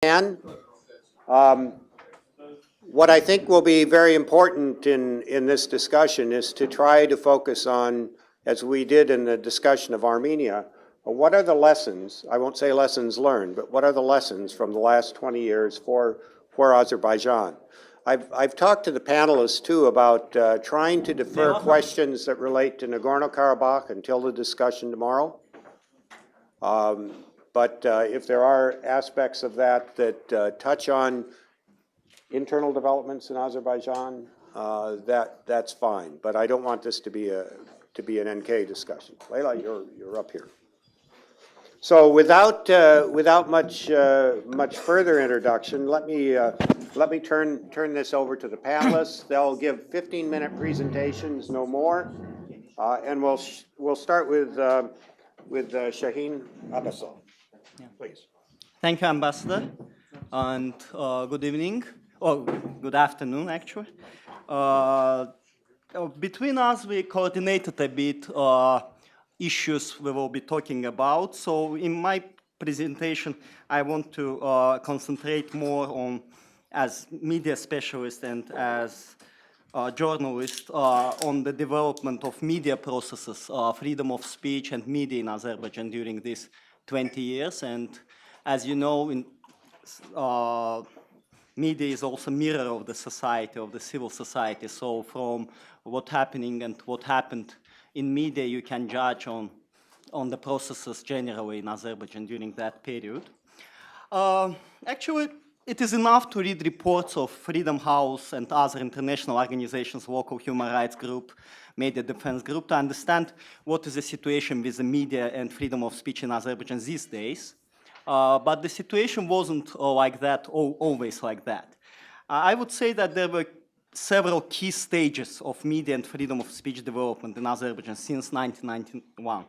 And what I think will be very important in this discussion is to try to focus on, as we did in the discussion of Armenia, what are the lessons, I won't say lessons learned, but what are the lessons from the last 20 years for Azerbaijan? I've talked to the panelists too about trying to defer questions that relate to Nagorno-Karabakh until the discussion tomorrow. But if there are aspects of that that touch on internal developments in Azerbaijan, that's fine. But I don't want this to be an NK discussion. Leila, you're up here. So without much further introduction, let me turn this over to the panelists. They'll give 15-minute presentations, no more, and we'll start with Shaheen Abbasov. Yeah. Please. Thank you, Ambassador, and good evening, or good afternoon, actually. Between us, we coordinated a bit issues we will be talking about. So in my presentation, I want to concentrate more on, as media specialist and as a journalist, on the development of media processes, freedom of speech and media in Azerbaijan during these 20 years. And as you know, media is also a mirror of the society, of the civil society. So from what's happening and what happened in media, you can judge on the processes generally in Azerbaijan during that period. Actually, it is enough to read reports of Freedom House and other international organizations, local human rights group, media defense group, to understand what is the situation with the media and freedom of speech in Azerbaijan these days. But the situation wasn't like that, always like that. I would say that there were several key stages of media and freedom of speech development in Azerbaijan since 1991,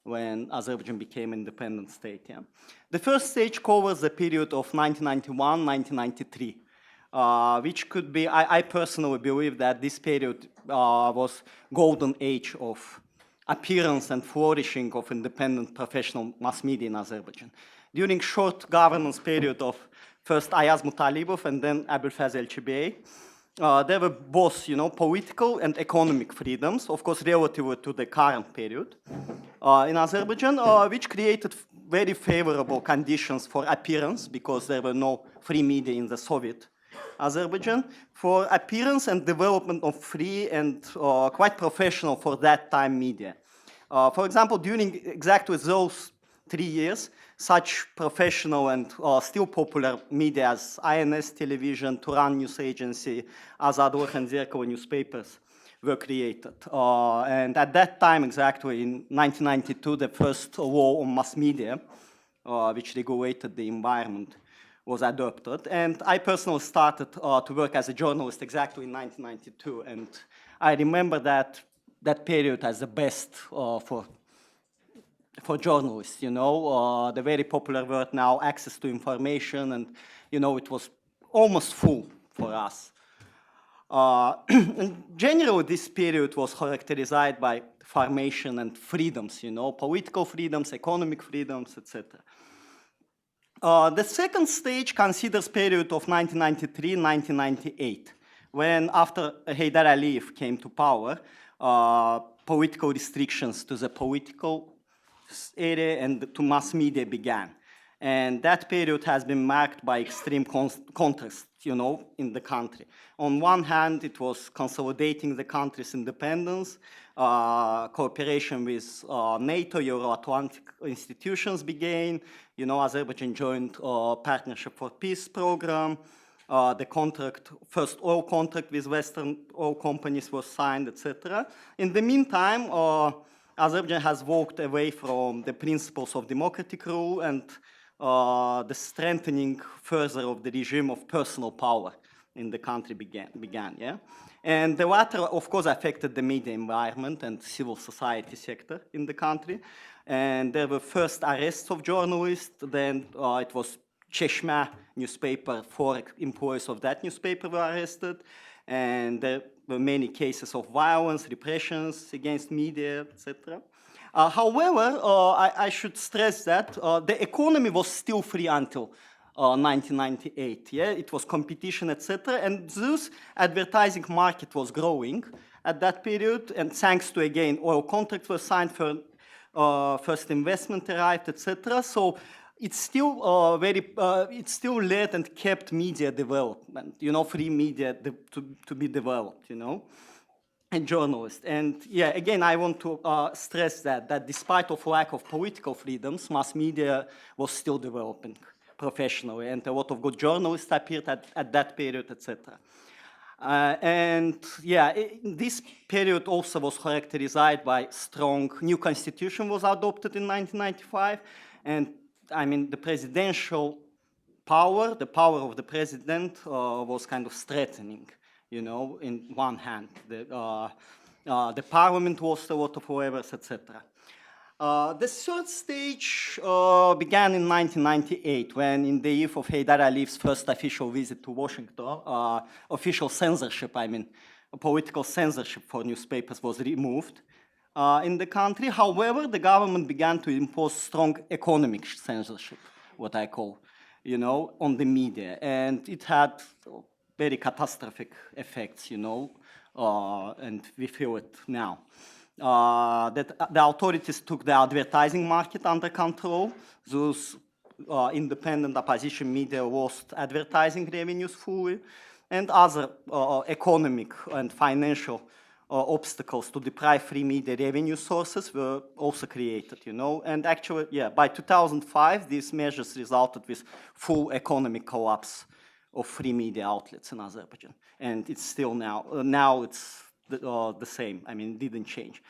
when Azerbaijan became an independent state. Yeah. The first stage covers the period of 1991-1993, which could be, I personally believe that this period was golden age of appearance and flourishing of independent professional mass media in Azerbaijan. During short governance period of first Ayaz Mutalibov and then Abulfaz Elchibey, there were both, political and economic freedoms, of course, relative to the current period in Azerbaijan, which created very favorable conditions for appearance, because there were no free media in the Soviet Azerbaijan, for appearance and development of free and quite professional for that time media. For example, during exactly those 3 years, such professional and still popular media as INS Television, Turan News Agency, Azador and Zerkalo newspapers were created. And at that time, exactly in 1992, the first law on mass media, which regulated the environment, was adopted. And I personally started to work as a journalist exactly in 1992. And I remember that period as the best for journalists, the very popular word now, access to information, and, it was almost full for us. And generally, this period was characterized by formation and freedoms, political freedoms, economic freedoms, etc. The second stage considers period of 1993-1998, when after Heydar Aliyev came to power, political restrictions to the political area and to mass media began. And that period has been marked by extreme contrast, in the country. On one hand, it was consolidating the country's independence, cooperation with NATO, Euro-Atlantic institutions began, Azerbaijan joined Partnership for Peace program, the first oil contract with Western oil companies was signed, etc. In the meantime, Azerbaijan has walked away from the principles of democratic rule and the strengthening further of the regime of personal power in the country began. Yeah? And the latter, of course, affected the media environment and civil society sector in the country. And there were first arrests of journalists, then it was Cheshma newspaper, 4 employees of that newspaper were arrested, and there were many cases of violence, repressions against media, etc. However, I should stress that the economy was still free until 1998. Yeah, it was competition, etc. And this advertising market was growing at that period, and thanks to, again, oil contracts were signed for first investment arrived, etc. So it's still it still led and kept media development, free media to be developed, and journalists. And yeah, again, I want to stress that despite of lack of political freedoms, mass media was still developing professionally, and a lot of good journalists appeared at that period, etc. And yeah, this period also was characterized by strong new constitution was adopted in 1995, and I mean the presidential power, the power of the president was kind of strengthening, in one hand. The parliament lost a lot of levers, etc. The third stage began in 1998 when, in the eve of Heydar Aliyev's first official visit to Washington, official censorship, political censorship for newspapers was removed in the country. However, the government began to impose strong economic censorship, what I call, on the media. And it had very catastrophic effects, and we feel it now. That the authorities took the advertising market under control. Those independent opposition media lost advertising revenues fully, and other economic and financial obstacles to deprive free media revenue sources were also created, And actually, yeah, by 2005, these measures resulted with full economic collapse of free media outlets in Azerbaijan. And it's still now it's the same. I mean, it didn't change.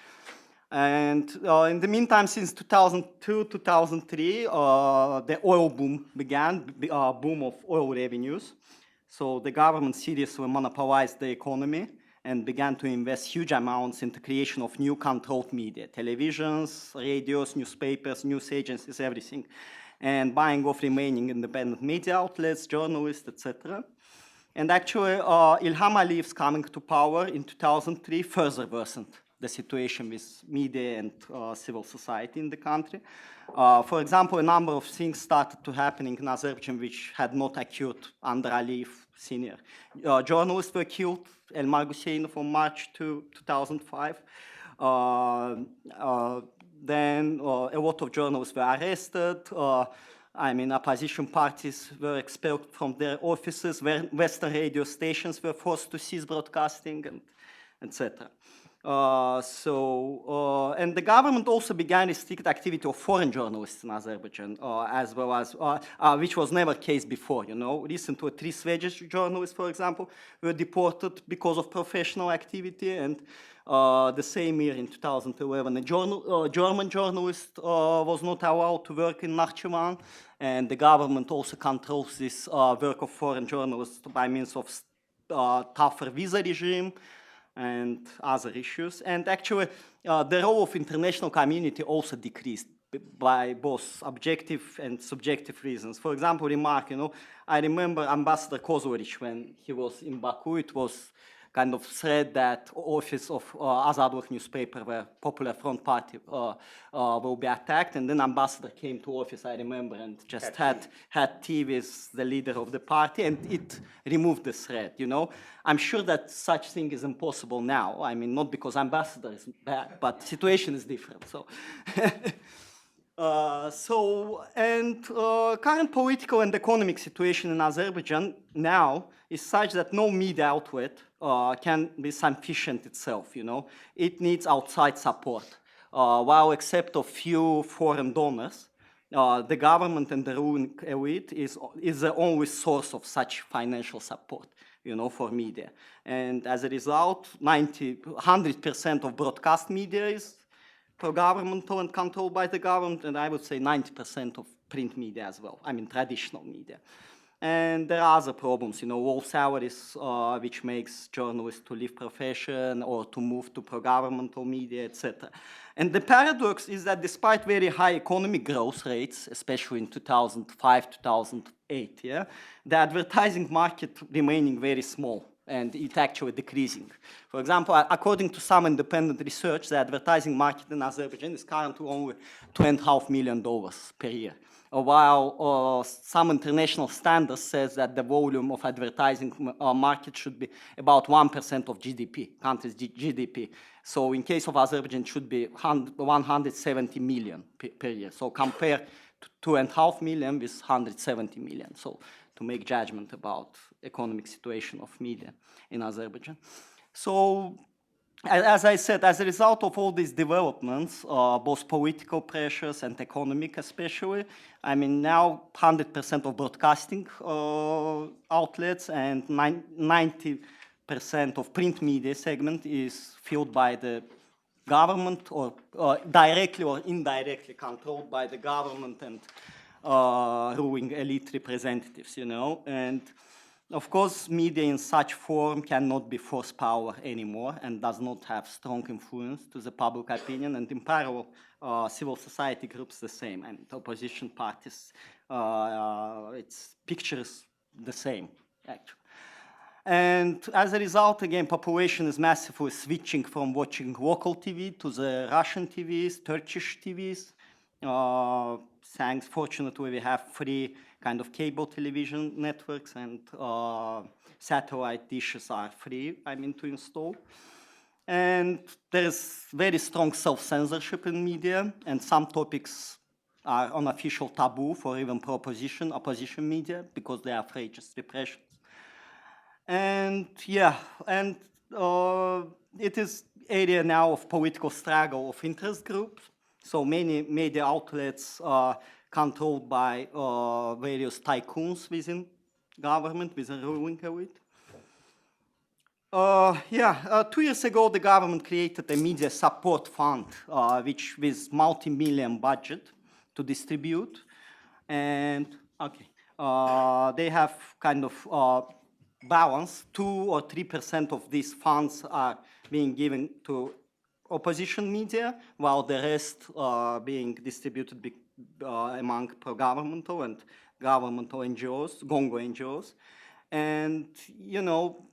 And in the meantime, since 2002, 2003, the oil boom began, boom of oil revenues. So the government seriously monopolized the economy and began to invest huge amounts in the creation of new controlled media, televisions, radios, newspapers, news agencies, everything, and buying off remaining independent media outlets, journalists, etc. And actually, Ilham Aliyev's coming to power in 2003 further worsened the situation with media and civil society in the country. For example, a number of things started to happen in Azerbaijan which had not occurred under Aliyev Senior. Journalists were killed, Elmar Guseynov on March 2, 2005. Then a lot of journalists were arrested. Opposition parties were expelled from their offices, Western radio stations were forced to cease broadcasting, and etc. And the government also began restricted activity of foreign journalists in Azerbaijan, as well as, which was never the case before, Recently, 3 Swedish journalists, for example, were deported because of professional activity, and the same year in 2011, a German journalist was not allowed to work in Nakhchivan, and the government also controls this work of foreign journalists by means of tougher visa regime and other issues. And actually, the role of international community also decreased by both objective and subjective reasons. For example, I remember Ambassador Kozlovich, when he was in Baku, it was kind of said that office of Azadlıq newspaper, where Popular Front Party will be attacked, and then ambassador came to office, I remember, and just had tea with the leader of the party, and it removed the threat, I'm sure that such thing is impossible now. I mean, not because ambassador is bad, but situation is different, so. Current political and economic situation in Azerbaijan now is such that no media outlet can be sufficient itself, It needs outside support. While except a few foreign donors, the government and the ruling elite is the only source of such financial support, for media. And as a result, 100% of broadcast media is pro-governmental and controlled by the government, and I would say 90% of print media as well, traditional media. And there are other problems, low salaries, which makes journalists to leave profession or to move to pro-governmental media, etc. And the paradox is that despite very high economic growth rates, especially in 2005, 2008, the advertising market remaining very small, and it actually decreasing. For example, according to some independent research, the advertising market in Azerbaijan is currently only $2.5 million per year. while some international standards says that the volume of advertising market should be about 1% of GDP, country's GDP. So in case of Azerbaijan, it should be 170 million per year. So compare 2.5 million with 170 million. So to make judgment about economic situation of media in Azerbaijan. So as I said, as a result of all these developments, both political pressures and economic especially, I mean, now 100% of broadcasting outlets and 90% of print media segment is filled by the government or directly or indirectly controlled by the government and ruling elite representatives, you know. And of course, media in such form cannot be force power anymore and does not have strong influence to the public opinion. And in parallel, civil society groups the same, and opposition parties, its pictures the same, actually. And as a result, again, population is massively switching from watching local TV to the Russian TVs, Turkish TVs. Thanks, fortunately, we have free kind of cable television networks, and satellite dishes are free, I mean, to install. And there is very strong self-censorship in media, and some topics are unofficial taboo for even opposition media because they are afraid of repression. And yeah, and it is area now of political struggle of interest groups. So many media outlets are controlled by various tycoons within government, within ruling elite. 2 years ago, the government created a media support fund, which with multi-million budget to distribute. And they have kind of balance, 2 or 3% of these funds are being given to opposition media, while the rest are being distributed among pro-governmental and governmental NGOs, Gongo NGOs. And, you know,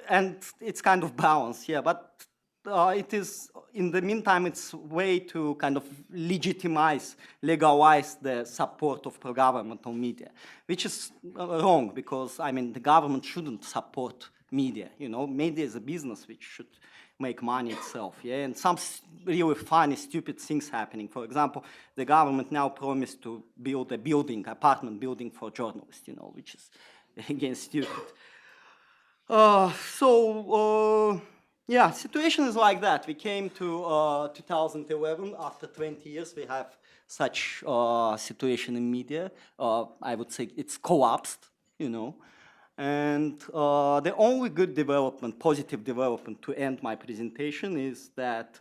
and it's kind of balanced, yeah, but it is, in the meantime, it's a way to kind of legitimize, legalize the support of pro-governmental media, which is wrong because, I mean, the government shouldn't support media, you know, media is a business which should make money itself, yeah, and some really funny, stupid things happening. For example, the government now promised to build a building, apartment building for journalists, you know, which is, again, stupid. Yeah, situation is like that. We came to 2011, after 20 years, we have such situation in media. I would say it's collapsed, you know. And the only good development, positive development to end my presentation is that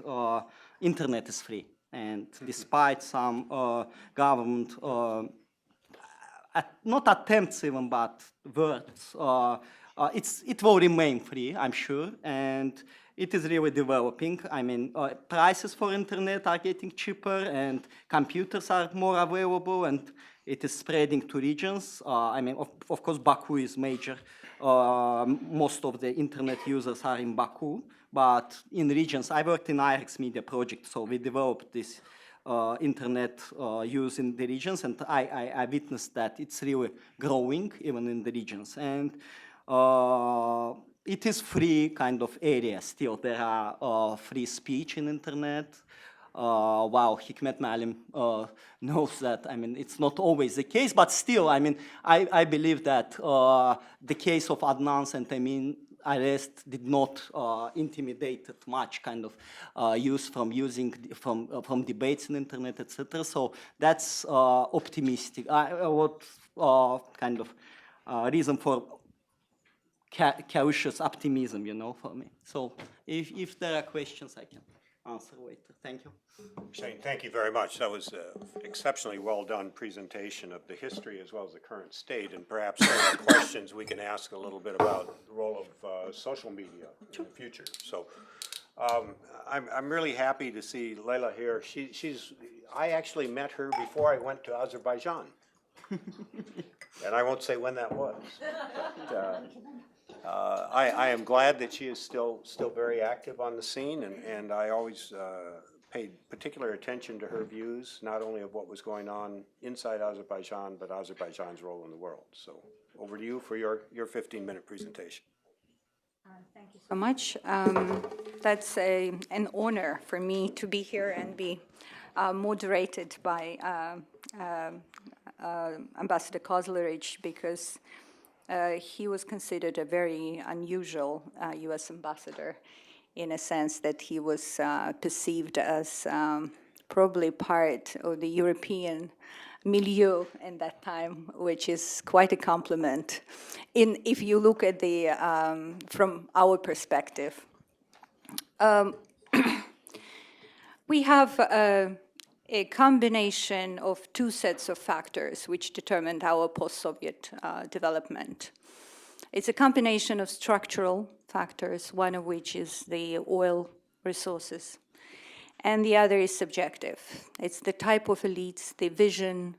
internet is free. And despite some government, not attempts even, but words, it will remain free, I'm sure, and it is really developing. I mean, prices for internet are getting cheaper, and computers are more available, and it is spreading to regions. I mean, of course, Baku is major. Most of the internet users are in Baku, but in regions, I worked in IREX Media project, so we developed this internet use in the regions, and I witnessed that it's really growing even in the regions. And it is free kind of area still. There are free speech in internet. While Hikmet Malim knows that, I mean, it's not always the case, but still, I mean, I believe that the case of Adnan's and Emin arrest did not intimidate much kind of use from debates in internet, etc. So that's optimistic. What kind of reason for cautious optimism, you know, for me. So if there are questions, I can answer later. Thank you. Shane, thank you very much. That was an exceptionally well done presentation of the history as well as the current state, and perhaps some of the questions we can ask a little bit about the role of social media in the future. So I'm really happy to see Leila here. I actually met her before I went to Azerbaijan. And I won't say when that was. But, I am glad that she is still very active on the scene, and I always paid particular attention to her views, not only of what was going on inside Azerbaijan, but Azerbaijan's role in the world. So over to you for your 15-minute presentation. Thank you so much. That's an honor for me to be here and be moderated by Ambassador Kozlerich, because he was considered a very unusual U.S. ambassador, in a sense that he was perceived as probably part of the European milieu in that time, which is quite a compliment if you look at the from our perspective. We have a combination of two sets of factors which determined our post-Soviet development. It's a combination of structural factors, one of which is the oil resources, and the other is subjective. It's the type of elites, the vision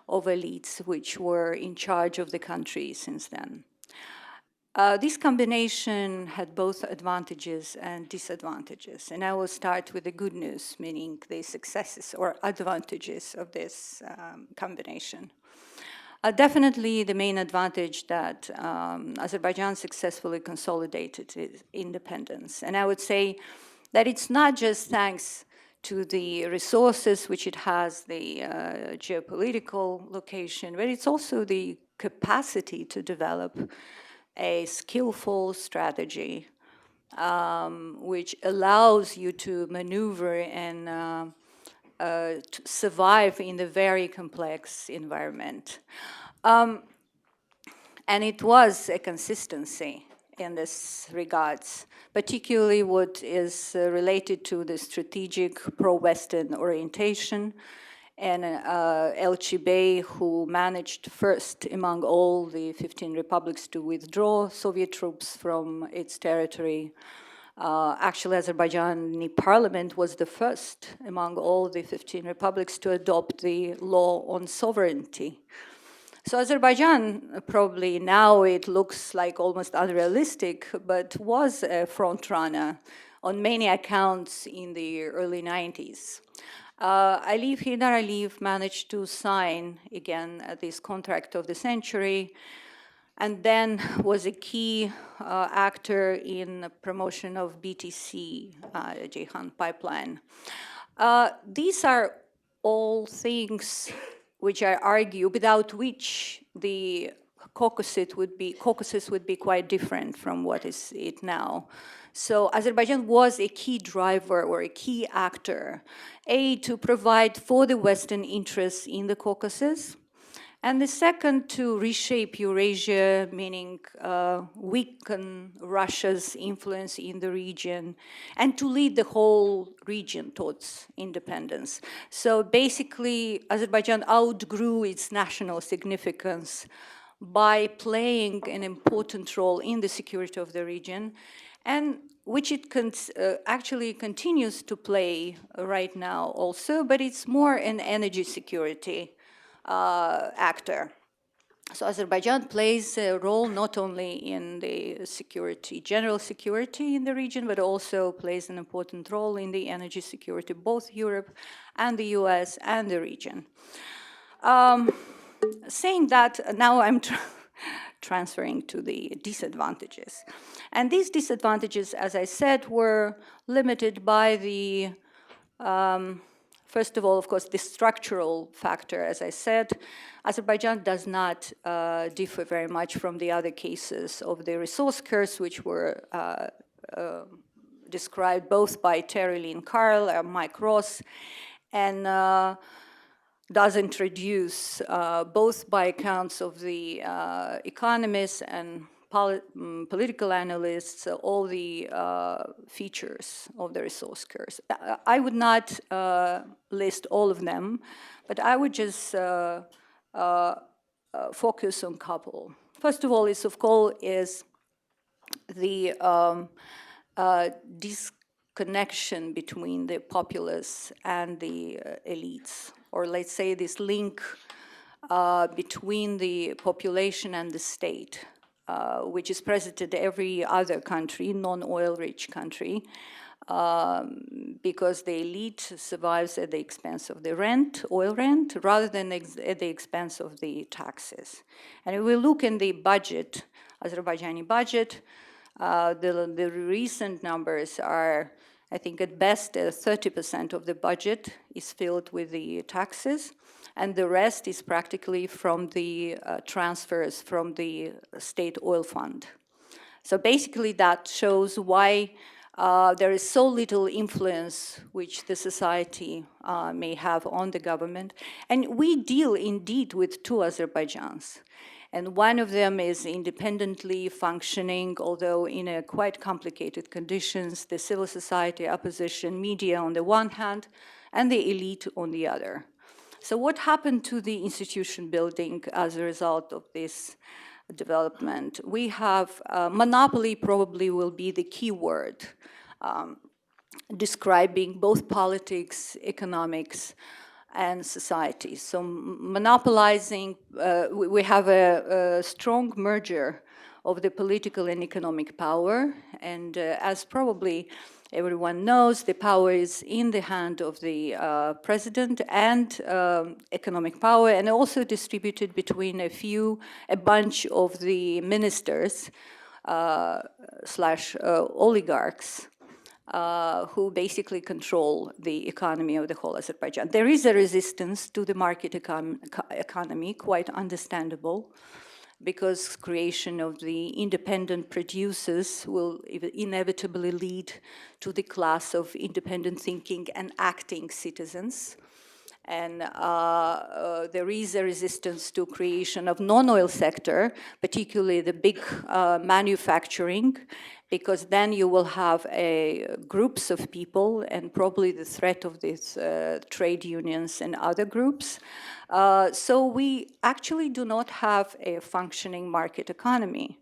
of elites which were in charge of the country since then. This combination had both advantages and disadvantages, and I will start with the good news, meaning the successes or advantages of this combination. Definitely the main advantage that Azerbaijan successfully consolidated its independence, and I would say that it's not just thanks to the resources which it has, the geopolitical location, but it's also the capacity to develop a skillful strategy which allows you to maneuver and to survive in the very complex environment. And it was a consistency in this regards, particularly what is related to the strategic pro-Western orientation, and Elchi Bey, who managed first among all the 15 republics to withdraw Soviet troops from its territory. Actually, Azerbaijani parliament was the first among all the 15 republics to adopt the law on sovereignty. So Azerbaijan, probably now it looks like almost unrealistic, but was a front runner on many accounts in the early 90s. Heydar Aliyev managed to sign again this contract of the century, and then was a key actor in the promotion of BTC, Ceyhan pipeline. These are all things which I argue, without which the Caucasus would be quite different from what is it now. So Azerbaijan was a key driver or a key actor, to provide for the Western interests in the Caucasus, and the second, to reshape Eurasia, meaning weaken Russia's influence in the region, and to lead the whole region towards independence. So basically, Azerbaijan outgrew its national significance by playing an important role in the security of the region, and which it actually continues to play right now also, but it's more an energy security actor. So Azerbaijan plays a role not only in the security, general security in the region, but also plays an important role in the energy security, both Europe and the US and the region. Saying that, now I'm transferring to the disadvantages. And these disadvantages, as I said, were limited by the, first of all, of course, the structural factor. As I said, Azerbaijan does not differ very much from the other cases of the resource curse, which were described both by Terry Lynn Carl and Mike Ross, and does introduce, both by accounts of the economists and political analysts, all the features of the resource curse. I would not list all of them, but I would just focus on a couple. First of all, is the disconnection between the populace and the elites, or let's say this link between the population and the state, which is present in every other country, non-oil rich country, because the elite survives at the expense of the rent, oil rent, rather than at the expense of the taxes. And if we look in the budget, Azerbaijani budget, the recent numbers are, I think at best, 30% of the budget is filled with the taxes, and the rest is practically from the transfers from the state oil fund. So basically that shows why there is so little influence which the society may have on the government. And we deal indeed with two Azerbaijans. And one of them is independently functioning, although in a quite complicated conditions, the civil society, opposition, media on the one hand, and the elite on the other. So what happened to the institution building as a result of this development? We have, monopoly probably will be the key word, describing both politics, economics, and society. So monopolizing, we have a strong merger of the political and economic power, and as probably everyone knows, the power is in the hand of the president and economic power, and also distributed between a bunch of the ministers slash oligarchs who basically control the economy of the whole Azerbaijan. There is a resistance to the market economy, quite understandable, because creation of the independent producers will inevitably lead to the class of independent thinking and acting citizens. And there is a resistance to creation of non-oil sector, particularly the big manufacturing, because then you will have groups of people and probably the threat of these trade unions and other groups. So we actually do not have a functioning market economy.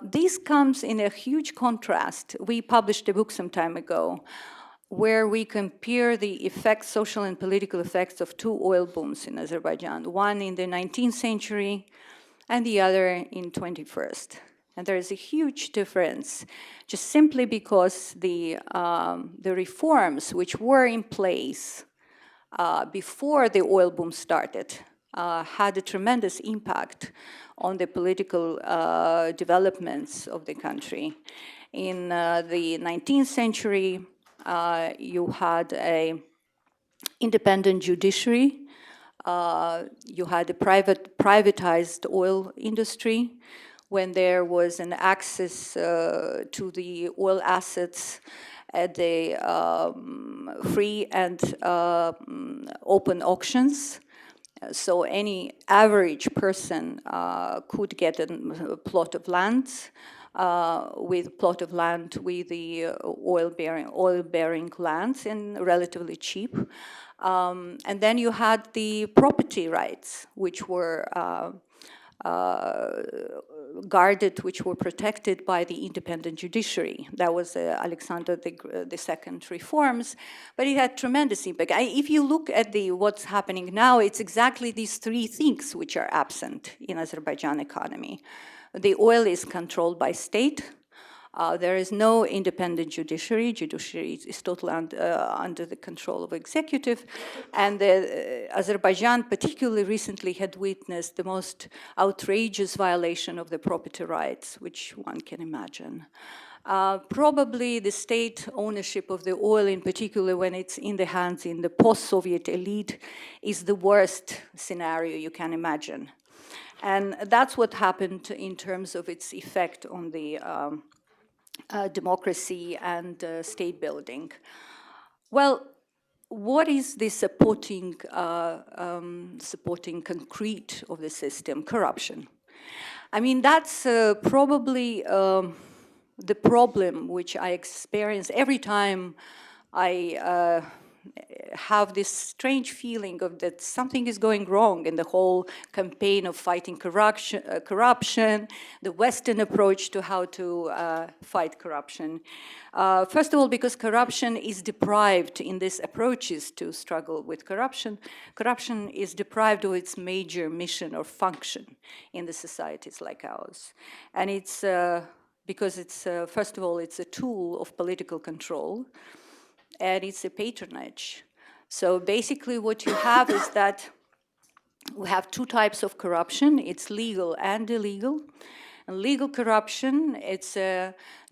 This comes in a huge contrast. We published a book some time ago where we compare the effects, social and political effects of two oil booms in Azerbaijan, one in the 19th century and the other in 21st. And there is a huge difference, just simply because the reforms which were in place before the oil boom started had a tremendous impact on the political developments of the country. In the 19th century, you had an independent judiciary, you had a privatized oil industry, when there was an access to the oil assets at the free and open auctions. So any average person could get a plot of land with the oil-bearing lands and relatively cheap. And then you had the property rights, which were guarded, which were protected by the independent judiciary. That was Alexander II reforms, but it had tremendous impact. If you look at what's happening now, it's exactly these three things which are absent in Azerbaijan economy. The oil is controlled by state. There is no independent judiciary. Judiciary is totally under the control of executive. And Azerbaijan particularly recently had witnessed the most outrageous violation of the property rights, which one can imagine. Probably the state ownership of the oil, in particular when it's in the hands in the post-Soviet elite, is the worst scenario you can imagine. And that's what happened in terms of its effect on the democracy and state building. Well, what is the supporting concrete of the system? Corruption. I mean, that's probably the problem which I experience every time I have this strange feeling of that something is going wrong in the whole campaign of fighting corruption, the Western approach to how to fight corruption. First of all, because corruption is deprived in these approaches to struggle with corruption. Corruption is deprived of its major mission or function in the societies like ours. And it's because it's, first of all, it's a tool of political control, and it's a patronage. So basically what you have is that we have two types of corruption. It's legal and illegal. And legal corruption, it's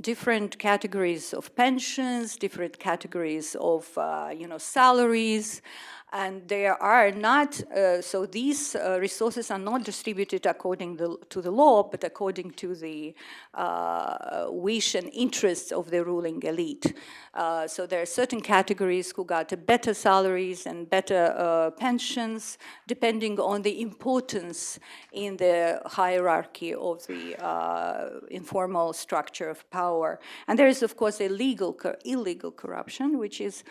different categories of pensions, different categories of salaries, and there are not, so these resources are not distributed according to the law, but according to the wish and interests of the ruling elite. So there are certain categories who got better salaries and better pensions, depending on the importance in the hierarchy of the informal structure of power. And there is, of course, illegal corruption, which is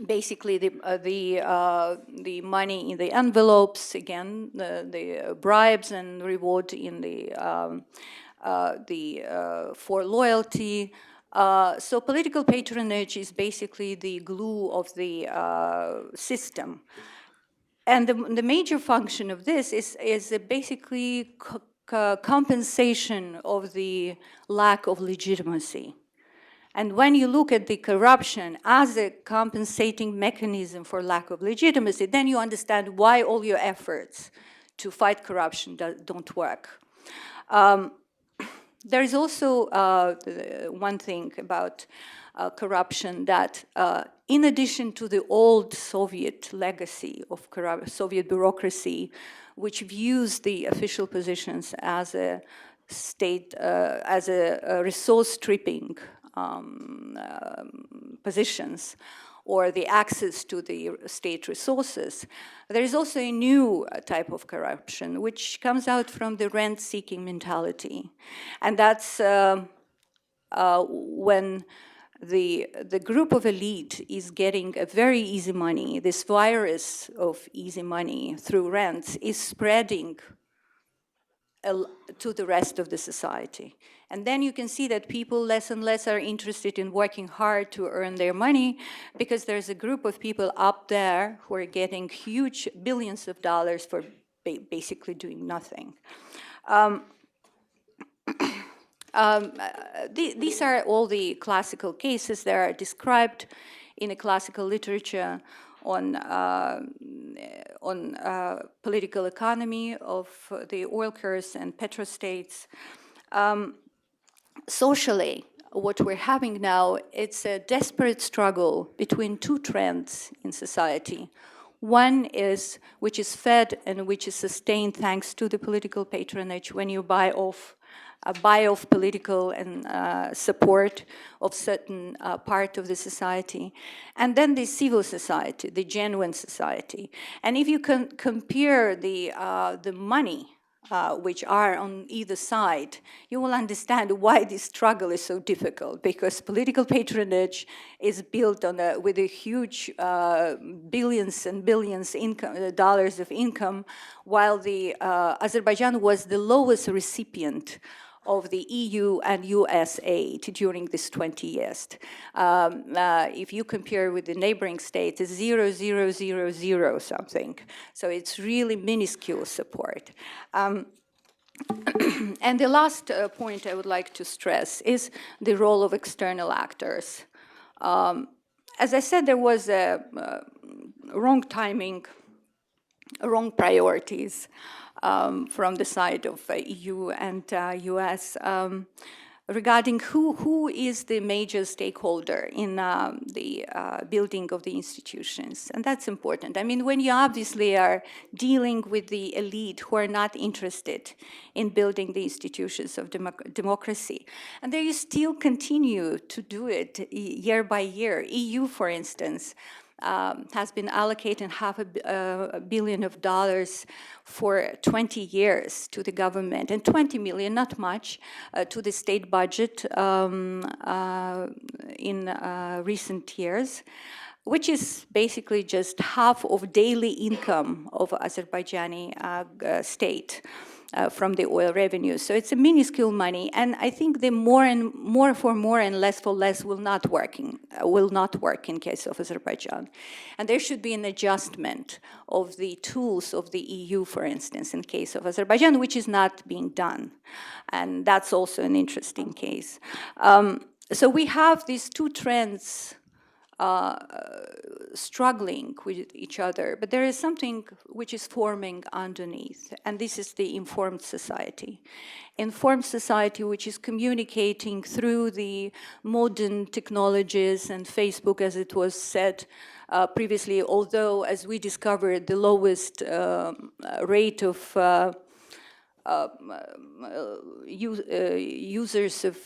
basically the money in the envelopes, again, the bribes and reward in for loyalty. So political patronage is basically the glue of the system. And the major function of this is basically compensation of the lack of legitimacy. And when you look at the corruption as a compensating mechanism for lack of legitimacy, then you understand why all your efforts to fight corruption don't work. There is also one thing about corruption that in addition to the old Soviet legacy of Soviet bureaucracy, which views the official positions as a state, as a resource stripping positions, or the access to the state resources, there is also a new type of corruption, which comes out from the rent-seeking mentality. And that's when the group of elite is getting a very easy money. This virus of easy money through rents is spreading to the rest of the society. And then you can see that people less and less are interested in working hard to earn their money, because there's a group of people up there who are getting huge billions of dollars for basically doing nothing. These are all the classical cases that are described in a classical literature on political economy of the oil curse and petrostates. Socially, what we're having now, it's a desperate struggle between two trends in society. One is, which is fed and which is sustained thanks to the political patronage, when you buy off political and support of certain part of the society. And then the civil society, the genuine society. And if you can compare the money which are on either side, you will understand why this struggle is so difficult, because political patronage is built on with a huge billions and billions dollars of income, while the Azerbaijan was the lowest recipient of the EU and US aid during this 20 years. If you compare with the neighboring states, it's 0.000 something. So it's really minuscule support. And the last point I would like to stress is the role of external actors. As I said, there was a wrong timing, wrong priorities from the side of EU and US regarding who is the major stakeholder in the building of the institutions. And that's important. I mean, when you obviously are dealing with the elite who are not interested in building the institutions of democracy, and there you still continue to do it year by year. EU, for instance, has been allocating $500 million for 20 years to the government, and 20 million, not much, to the state budget in recent years, which is basically just half of daily income of Azerbaijani state. from the oil revenue. So it's a minuscule money, and I think the more for more and less for less will not work in case of Azerbaijan. And there should be an adjustment of the tools of the EU, for instance, in case of Azerbaijan, which is not being done. And that's also an interesting case. So we have these two trends struggling with each other, but there is something which is forming underneath, and this is the informed society. Informed society which is communicating through the modern technologies and Facebook, as it was said previously, although, as we discovered, the lowest rate of users of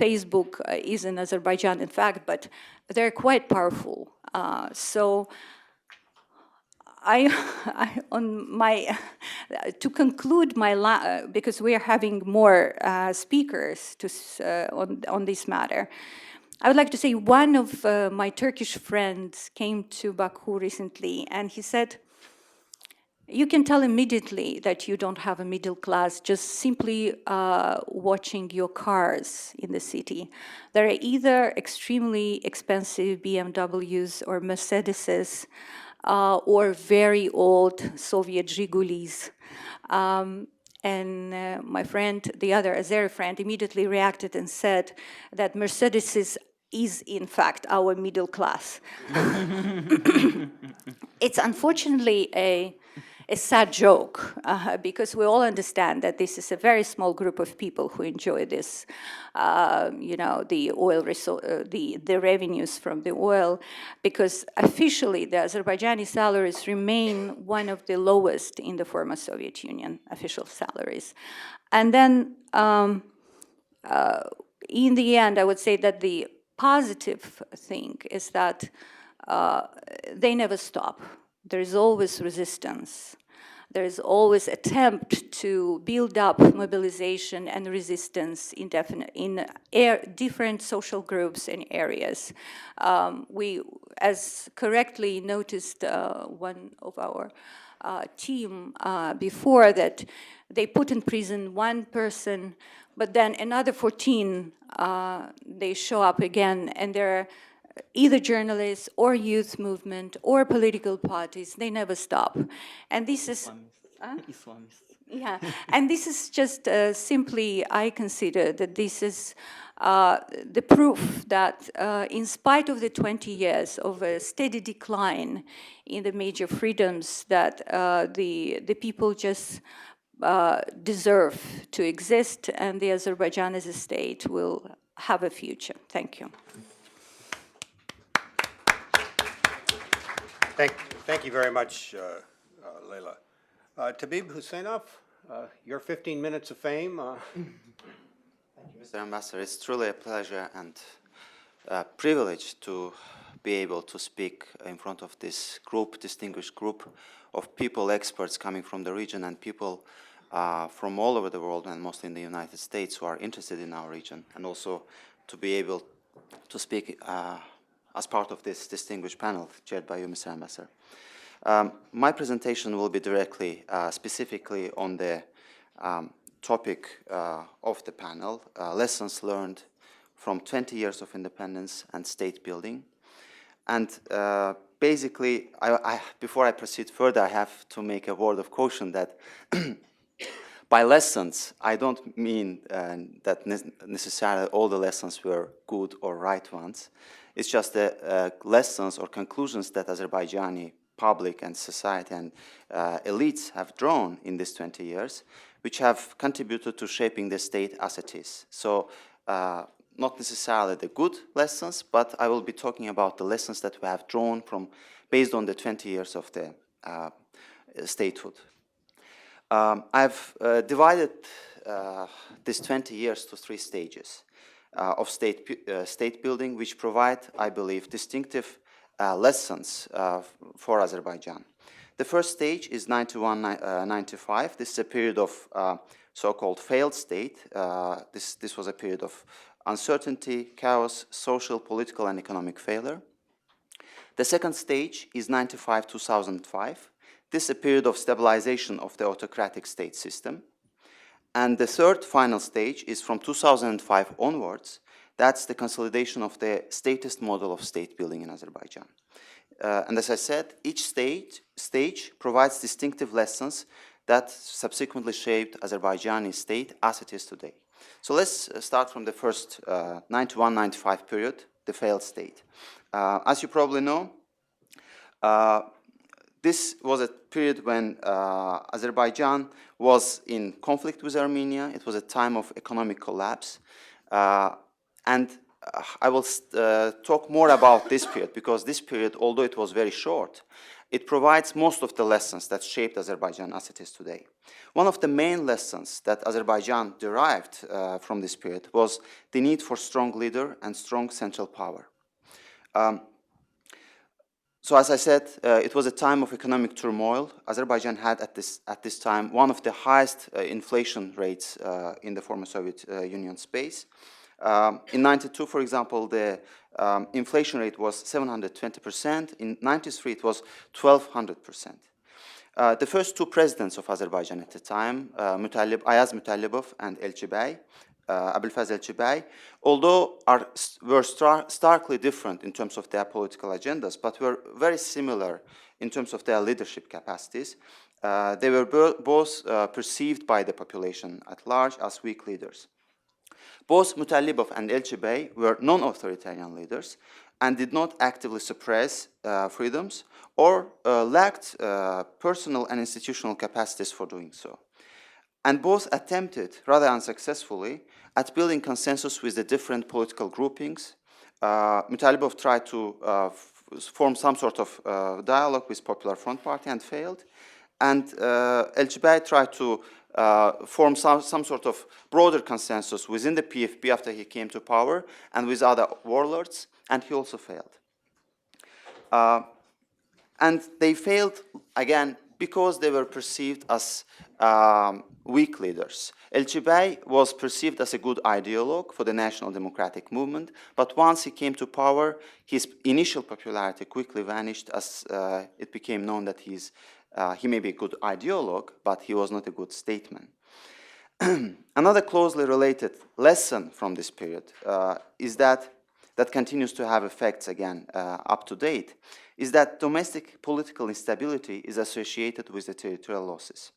Facebook is in Azerbaijan, in fact, but they're quite powerful. So to conclude because we are having more speakers on this matter, I would like to say one of my Turkish friends came to Baku recently, and he said, you can tell immediately that you don't have a middle class just simply watching your cars in the city. There are either extremely expensive BMWs or Mercedeses or very old Soviet Zhigulis. And my friend, the other Azeri friend, immediately reacted and said that Mercedes is in fact our middle class. It's unfortunately a sad joke, because we all understand that this is a very small group of people who enjoy this, the oil the revenues from the oil, because officially the Azerbaijani salaries remain one of the lowest in the former Soviet Union, official salaries. And then in the end, I would say that the positive thing is that they never stop. There is always resistance. There is always attempt to build up mobilization and resistance in different social groups and areas. We, as correctly noticed one of our team before, that they put in prison one person, but then another 14, they show up again, and they're either journalists or youth movement or political parties. They never stop. And this is... Islamists. Yeah, and this is just simply, I consider that this is the proof that in spite of the 20 years of a steady decline in the major freedoms, that the people just deserve to exist, and the Azerbaijan as a state will have a future. Thank you. Thank you very much, Leila. Tabib Husseinov, your 15 minutes of fame. Thank you, Mr. Ambassador. It's truly a pleasure and a privilege to be able to speak in front of this group, distinguished group of people, experts coming from the region, and people from all over the world, and mostly in the United States, who are interested in our region, and also to be able to speak as part of this distinguished panel chaired by you, Mr. Ambassador. My presentation will be directly, specifically on the topic of the panel, lessons learned from 20 years of independence and state building. And basically, before I proceed further, I have to make a word of caution that by lessons, I don't mean that necessarily all the lessons were good or right ones. It's just the lessons or conclusions that Azerbaijani public and society and elites have drawn in these 20 years, which have contributed to shaping the state as it is. So not necessarily the good lessons, but I will be talking about the lessons that we have drawn from, based on the 20 years of the statehood. I've divided these 20 years to 3 stages of state building, which provide, I believe, distinctive lessons for Azerbaijan. The first stage is 91-95. This is a period of so-called failed state. This was a period of uncertainty, chaos, social, political, and economic failure. The second stage is 95-2005. This is a period of stabilization of the autocratic state system. And the third final stage is from 2005 onwards. That's the consolidation of the statist model of state building in Azerbaijan. And as I said, each stage provides distinctive lessons that subsequently shaped Azerbaijani state as it is today. So let's start from the first 91-95 period, the failed state. As you probably know, this was a period when Azerbaijan was in conflict with Armenia. It was a time of economic collapse. And I will talk more about this period because this period, although it was very short, it provides most of the lessons that shaped Azerbaijan as it is today. One of the main lessons that Azerbaijan derived from this period was the need for strong leader and strong central power. So as I said, it was a time of economic turmoil. Azerbaijan had at this time one of the highest inflation rates in the former Soviet Union space. In 92, for example, the inflation rate was 720%. In 93, it was 1,200%. The first two presidents of Azerbaijan at the time, Ayaz Mutallibov and Elchibay, Abulfaz Elchibay, although were starkly different in terms of their political agendas, but were very similar in terms of their leadership capacities. They were both perceived by the population at large as weak leaders. Both Mutallibov and Elchibay were non-authoritarian leaders and did not actively suppress freedoms or lacked personal and institutional capacities for doing so. And both attempted, rather unsuccessfully, at building consensus with the different political groupings. Mutallibov tried to form some sort of dialogue with Popular Front Party and failed. And Elchibay tried to form some sort of broader consensus within the PFP after he came to power and with other warlords, and he also failed. And they failed, again, because they were perceived as weak leaders. Elchibay was perceived as a good ideologue for the national democratic movement, but once he came to power, his initial popularity quickly vanished as it became known that he may be a good ideologue, but he was not a good statesman. Another closely related lesson from this period is that continues to have effects again up to date, is that domestic political instability is associated with the territorial losses.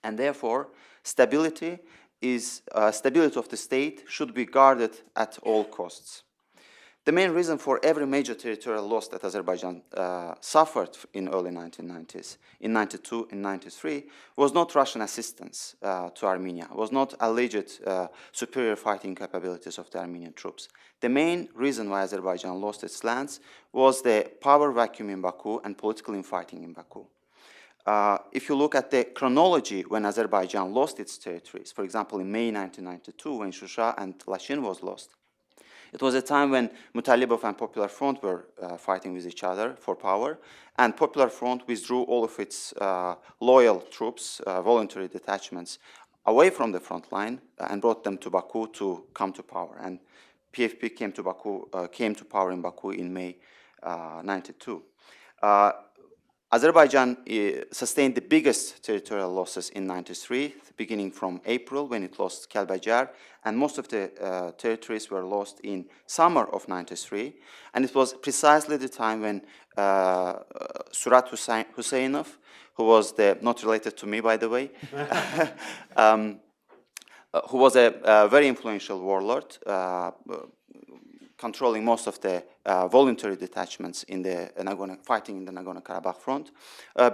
And therefore, stability of the state should be guarded at all costs. The main reason for every major territorial loss that Azerbaijan suffered in early 1990s, in 92 and 93, was not Russian assistance to Armenia, was not alleged superior fighting capabilities of the Armenian troops. The main reason why Azerbaijan lost its lands was the power vacuum in Baku and political infighting in Baku. If you look at the chronology when Azerbaijan lost its territories, for example, in May 1992, when Shusha and Lachin was lost, it was a time when Mutallibov and Popular Front were fighting with each other for power, and Popular Front withdrew all of its loyal troops, voluntary detachments, away from the front line and brought them to Baku to come to power. And PFP came to power in Baku in May 92. Azerbaijan sustained the biggest territorial losses in 93, beginning from April when it lost Kelbajar, and most of the territories were lost in summer of 93, and it was precisely the time when Surat Husseinov, who was not related to me, by the way, who was a very influential warlord, controlling most of the voluntary detachments in the fighting in the Nagorno-Karabakh front,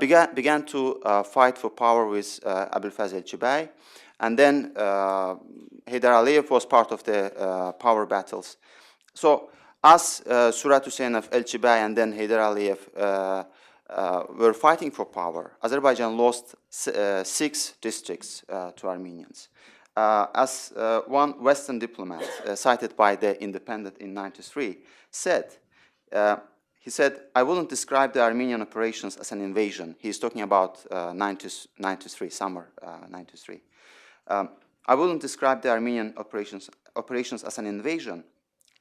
began to fight for power with Abulfaz Elchibay, and then Heydar Aliyev was part of the power battles. So as Surat Husseinov, Elchibay, and then Heydar Aliyev were fighting for power, Azerbaijan lost 6 districts to Armenians. As one Western diplomat cited by The Independent in 93 said, he said, "I wouldn't describe the Armenian operations as an invasion." He's talking about 93, summer 93. "I wouldn't describe the Armenian operations as an invasion.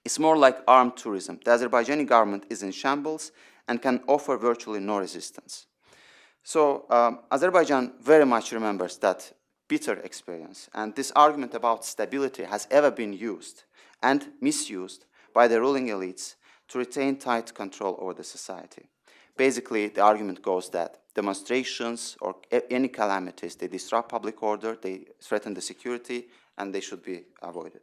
It's more like armed tourism. The Azerbaijani government is in shambles and can offer virtually no resistance." So Azerbaijan very much remembers that bitter experience. And this argument about stability has ever been used and misused by the ruling elites to retain tight control over the society. Basically, the argument goes that demonstrations or any calamities, they disrupt public order, they threaten the security, and they should be avoided.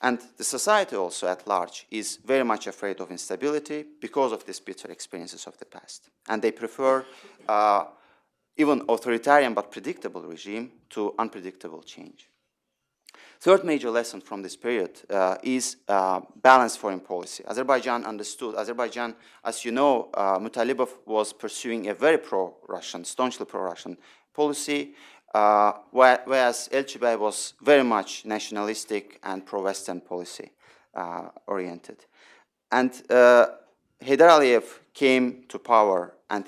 And the society also at large is very much afraid of instability because of these bitter experiences of the past. And they prefer even authoritarian but predictable regime to unpredictable change. Third major lesson from this period is balanced foreign policy. Azerbaijan, as you know, Mutalibov was pursuing a very pro-Russian, staunchly pro-Russian policy, whereas Elchibey was very much nationalistic and pro-Western policy oriented. And Heydar Aliyev came to power, and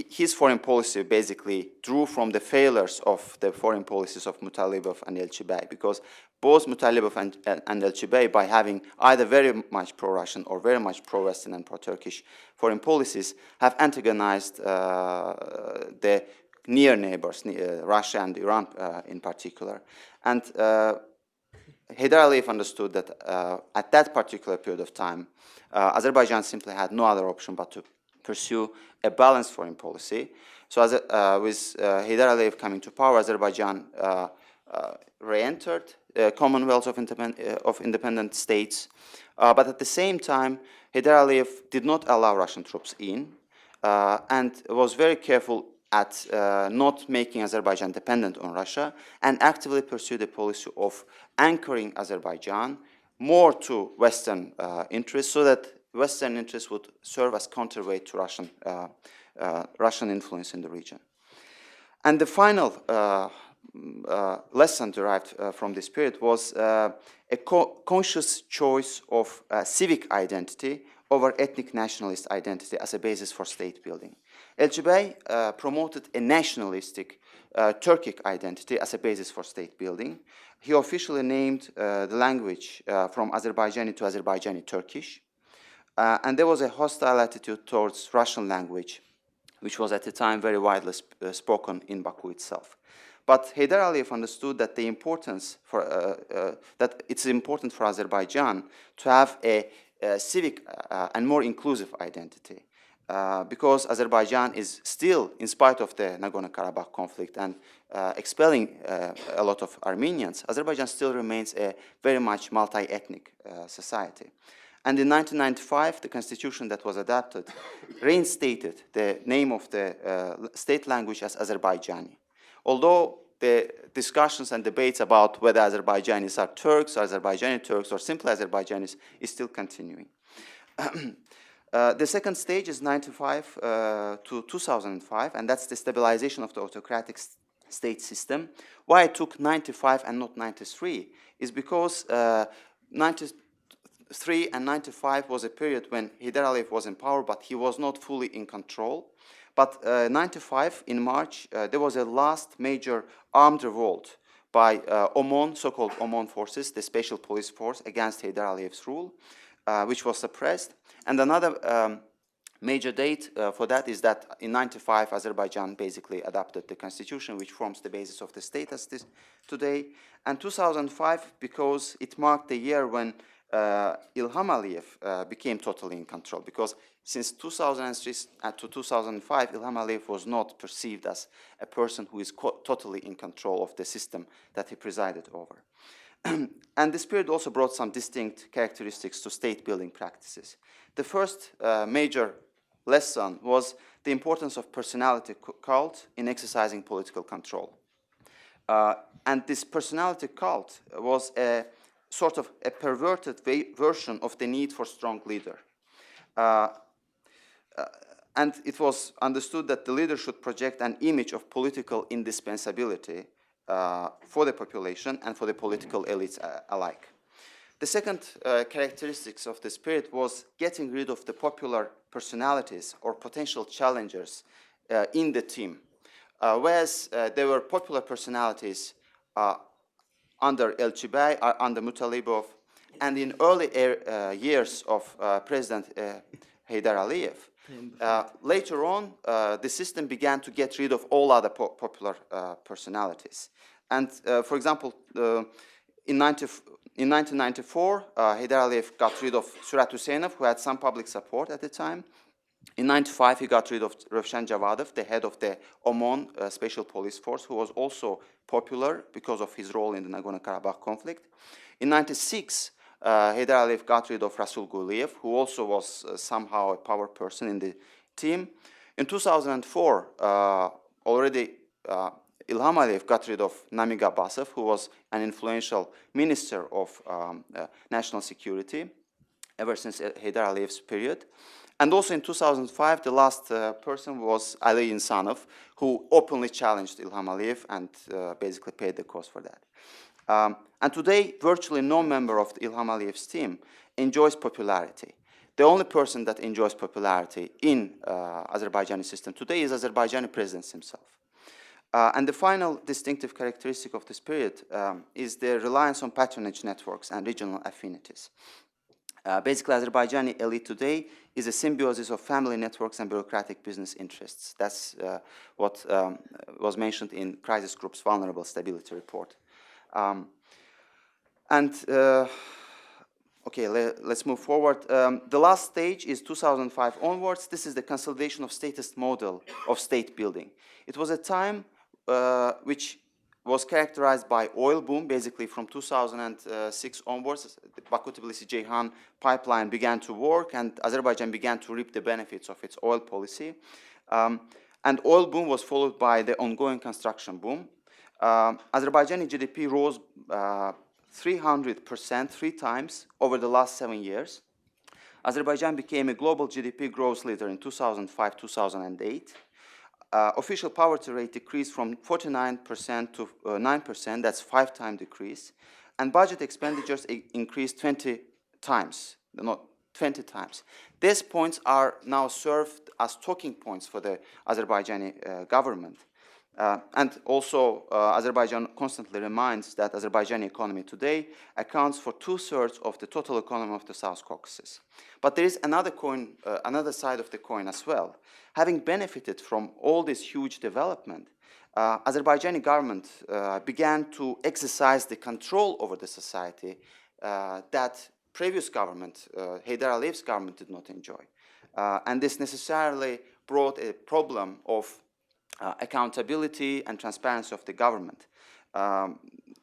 his foreign policy basically drew from the failures of the foreign policies of Mutalibov and Elchibey, because both Mutalibov and Elchibey, by having either very much pro-Russian or very much pro-Western and pro-Turkish foreign policies, have antagonized the near neighbors, Russia and Iran in particular. And Heydar Aliyev understood that at that particular period of time, Azerbaijan simply had no other option but to pursue a balanced foreign policy. So with Heydar Aliyev coming to power, Azerbaijan re-entered the Commonwealth of Independent States. But at the same time, Heydar Aliyev did not allow Russian troops in and was very careful at not making Azerbaijan dependent on Russia, and actively pursued a policy of anchoring Azerbaijan more to Western interests, so that Western interests would serve as counterweight to Russian influence in the region. And the final lesson derived from this period was a conscious choice of civic identity over ethnic nationalist identity as a basis for state building. Elchibey promoted a nationalistic Turkic identity as a basis for state building. He officially named the language from Azerbaijani to Azerbaijani Turkish. And there was a hostile attitude towards Russian language, which was at the time very widely spoken in Baku itself. But Heydar Aliyev understood that that it's important for Azerbaijan to have a civic and more inclusive identity, because Azerbaijan is still, in spite of the Nagorno-Karabakh conflict and expelling a lot of Armenians, Azerbaijan still remains a very much multi-ethnic society. And in 1995, the constitution that was adopted reinstated the name of the state language as Azerbaijani. Although the discussions and debates about whether Azerbaijanis are Turks, or Azerbaijani Turks, or simply Azerbaijanis is still continuing. The second stage is 1995 to 2005, and that's the stabilization of the autocratic state system. Why I took 95 and not 93 is because 93 and 95 was a period when Heydar Aliyev was in power, but he was not fully in control. But 95, in March, there was a last major armed revolt by OMON, so-called OMON forces, the special police force, against Heydar Aliyev's rule, which was suppressed. And another major date for that is that in 95, Azerbaijan basically adopted the constitution, which forms the basis of the state as this today. And 2005, because it marked the year when Ilham Aliyev became totally in control, because since 2003 to 2005, Ilham Aliyev was not perceived as a person who is totally in control of the system that he presided over. And this period also brought some distinct characteristics to state-building practices. The first major lesson was the importance of personality cult in exercising political control. And this personality cult was a sort of a perverted version of the need for strong leader. And it was understood that the leader should project an image of political indispensability for the population and for the political elites alike. The second characteristics of this period was getting rid of the popular personalities or potential challengers in the team. Whereas there were popular personalities under Elchibey, under Mutalibov, and in early years of President Heydar Aliyev, Later on, the system began to get rid of all other popular personalities. And for example, in 1994, Heydar Aliyev got rid of Surat Huseynov, who had some public support at the time. In 1995, he got rid of Rövshan Javadov, the head of the OMON Special Police Force, who was also popular because of his role in the Nagorno-Karabakh conflict. In 1996, Heydar Aliyev got rid of Rasul Guliyev, who also was somehow a power person in the team. In 2004, already Ilham Aliyev got rid of Namig Abbasov, who was an influential minister of national security ever since Heydar Aliyev's period. And also in 2005, the last person was Ali Insanov, who openly challenged Ilham Aliyev and basically paid the cost for that. And today, virtually no member of Ilham Aliyev's team enjoys popularity. The only person that enjoys popularity in Azerbaijani system today is Azerbaijani president himself. And the final distinctive characteristic of this period is the reliance on patronage networks and regional affinities. Basically, Azerbaijani elite today is a symbiosis of family networks and bureaucratic business interests. That's what was mentioned in Crisis Group's Vulnerable Stability Report. Okay, let's move forward. The last stage is 2005 onwards. This is the consolidation of statist model of state building. It was a time which was characterized by oil boom, basically from 2006 onwards. The Baku-Tbilisi-Ceyhan pipeline began to work, and Azerbaijan began to reap the benefits of its oil policy. And oil boom was followed by the ongoing construction boom. Azerbaijani GDP rose 300%, 3 times over the last 7 years. Azerbaijan became a global GDP growth leader in 2005-2008. Official poverty rate decreased from 49% to 9%, that's 5-time decrease. And budget expenditures increased 20 times, not 20 times. These points are now served as talking points for the Azerbaijani government. And also, Azerbaijan constantly reminds that Azerbaijani economy today accounts for 2/3 of the total economy of the South Caucasus. But there is another coin, another side of the coin as well. Having benefited from all this huge development, Azerbaijani government began to exercise the control over the society that previous government, Heydar Aliyev's government, did not enjoy. And this necessarily brought a problem of accountability and transparency of the government.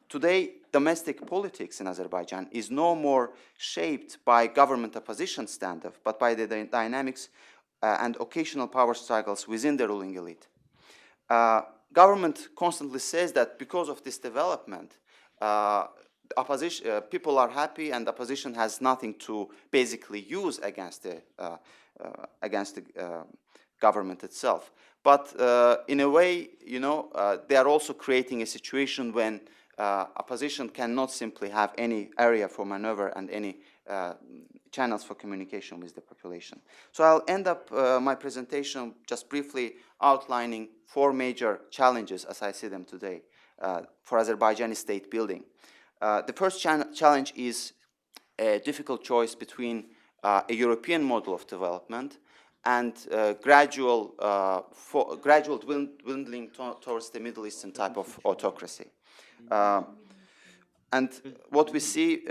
Today, domestic politics in Azerbaijan is no more shaped by government-opposition standoff, but by the dynamics and occasional power struggles within the ruling elite. Government constantly says that because of this development, people are happy and opposition has nothing to basically use against the government itself. But in a way, you know, they are also creating a situation when opposition cannot simply have any area for maneuver and any channels for communication with the population. So I'll end up my presentation just briefly outlining 4 major challenges as I see them today for Azerbaijani state building. The first challenge is a difficult choice between a European model of development and gradual dwindling towards the Middle Eastern type of autocracy. And what we see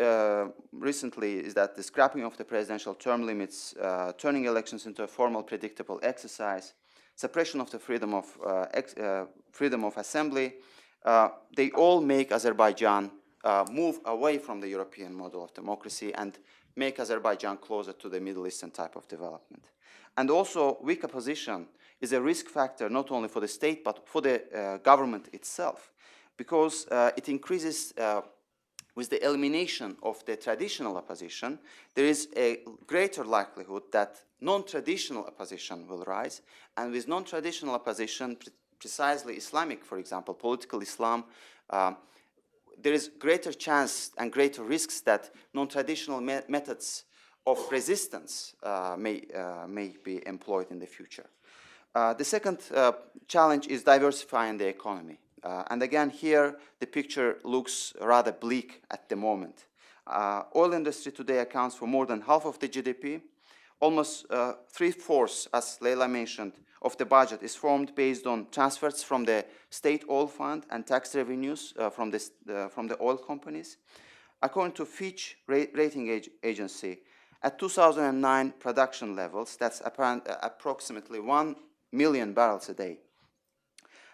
recently is that the scrapping of the presidential term limits, turning elections into a formal, predictable exercise, suppression of the freedom of assembly, they all make Azerbaijan move away from the European model of democracy and make Azerbaijan closer to the Middle Eastern type of development. And also, weak opposition is a risk factor not only for the state but for the government itself, because it increases with the elimination of the traditional opposition, there is a greater likelihood that non-traditional opposition will rise, and with non-traditional opposition, precisely Islamic, for example, political Islam, there is greater chance and greater risks that non-traditional methods of resistance may be employed in the future. The second challenge is diversifying the economy. And again, here, the picture looks rather bleak at the moment. Oil industry today accounts for more than half of the GDP. almost 3/4, as Leila mentioned, of the budget is formed based on transfers from the state oil fund and tax revenues from the oil companies. According to Fitch rating agency, at 2009 production levels, that's approximately 1 million barrels a day.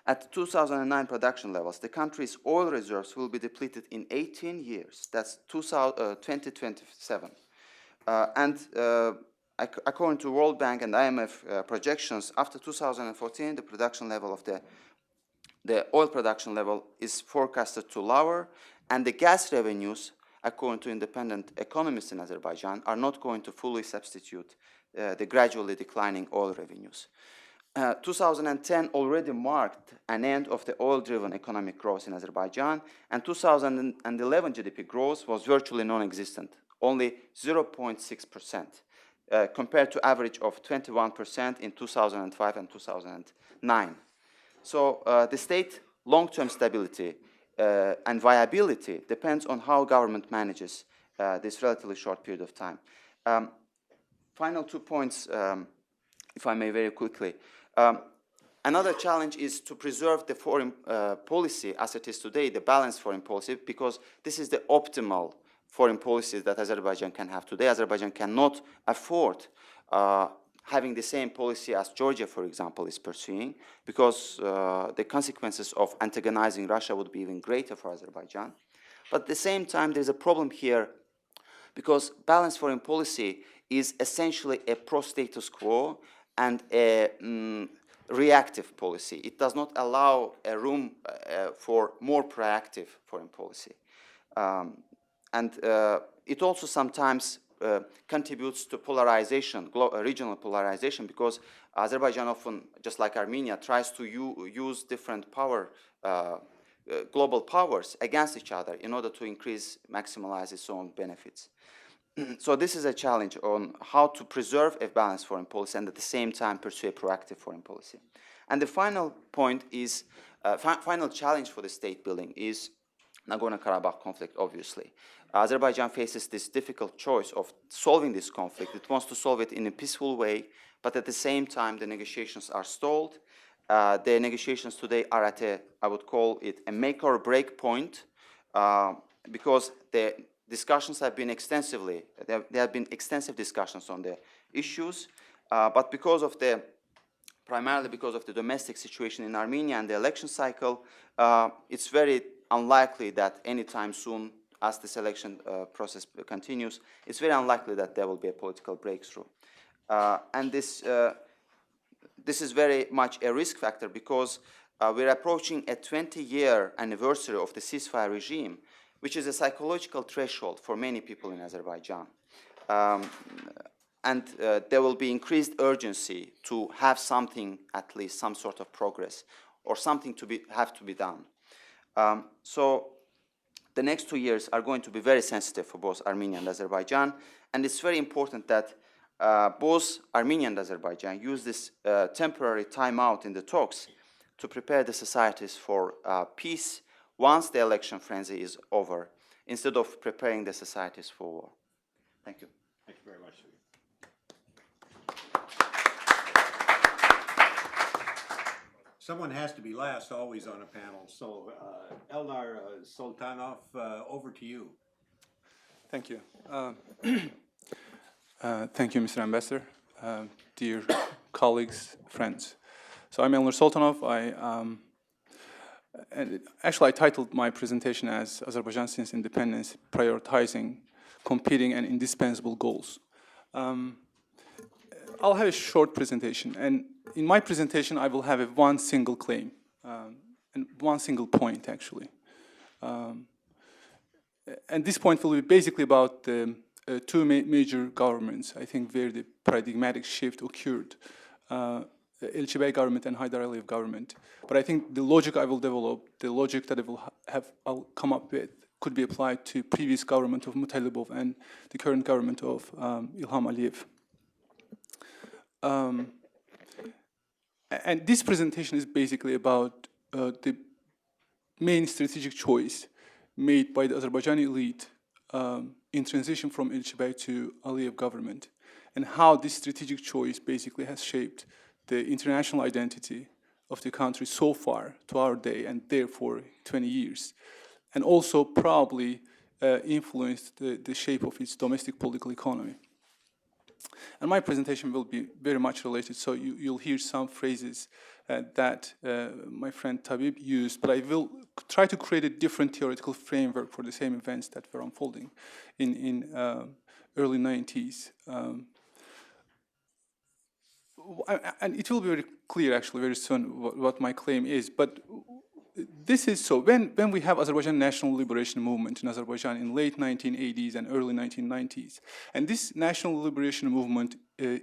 At 2009 production levels, the country's oil reserves will be depleted in 18 years. That's 2027. According to World Bank and IMF projections, after 2014, the production level of the oil production level is forecasted to lower, and the gas revenues, according to independent economists in Azerbaijan, are not going to fully substitute the gradually declining oil revenues. 2010 already marked an end of the oil-driven economic growth in Azerbaijan, and 2011 GDP growth was virtually non-existent, only 0.6%, compared to average of 21% in 2005 and 2009. So the state long-term stability and viability depends on how government manages this relatively short period of time. Final 2 points, if I may, very quickly. Another challenge is to preserve the foreign policy as it is today, the balanced foreign policy, because this is the optimal foreign policy that Azerbaijan can have today. Azerbaijan cannot afford having the same policy as Georgia, for example, is pursuing, because the consequences of antagonizing Russia would be even greater for Azerbaijan. But at the same time, there's a problem here, because balanced foreign policy is essentially a pro-status quo and a reactive policy. It does not allow a room for more proactive foreign policy. It also sometimes contributes to polarization, regional polarization, because Azerbaijan often, just like Armenia, tries to use different global powers against each other in order to maximize its own benefits. So this is a challenge on how to preserve a balanced foreign policy and at the same time pursue a proactive foreign policy. And the final point is, final challenge for the state building is Nagorno-Karabakh conflict, obviously. Azerbaijan faces this difficult choice of solving this conflict. It wants to solve it in a peaceful way, but at the same time, the negotiations are stalled. The negotiations today are at I would call it a make or break point, because the discussions have been there have been extensive discussions on the issues, but primarily because of the domestic situation in Armenia and the election cycle, it's very unlikely that anytime soon, as this election process continues, it's very unlikely that there will be a political breakthrough. And this is very much a risk factor, because we're approaching a 20-year anniversary of the ceasefire regime, which is a psychological threshold for many people in Azerbaijan. There will be increased urgency to have something, at least some sort of progress, or something have to be done. So the next 2 years are going to be very sensitive for both Armenia and Azerbaijan, and it's very important that both Armenia and Azerbaijan use this temporary timeout in the talks to prepare the societies for peace once the election frenzy is over, instead of preparing the societies for war. Thank you. Thank you very much. Someone has to be last always on a panel, so Elnar Sultanov, over to you. Thank you. Thank you, Mr. Ambassador, dear colleagues, friends. So I'm Elnar Sultanov. I titled my presentation as Azerbaijan since independence, prioritizing competing and indispensable goals. I'll have a short presentation, and in my presentation I will have one single claim, and one single point actually. And this point will be basically about the two major governments, I think, where the paradigmatic shift occurred. Elchibey government and Haydar Aliyev government. But I think the logic I will develop, the logic that I'll come up with, could be applied to previous government of Mutalibov and the current government of Ilham Aliyev. And this presentation is basically about the main strategic choice made by the Azerbaijani elite in transition from Elchibey to Aliyev government. and how this strategic choice basically has shaped the international identity of the country so far to our day, and therefore 20 years, and also probably influenced the shape of its domestic political economy. And my presentation will be very much related, so you'll hear some phrases that my friend Tabib used, but I will try to create a different theoretical framework for the same events that were unfolding in early 90s. And it will be very clear, actually, very soon what my claim is. But this is so. When we have Azerbaijan national liberation movement in Azerbaijan in late 1980s and early 1990s, and this national liberation movement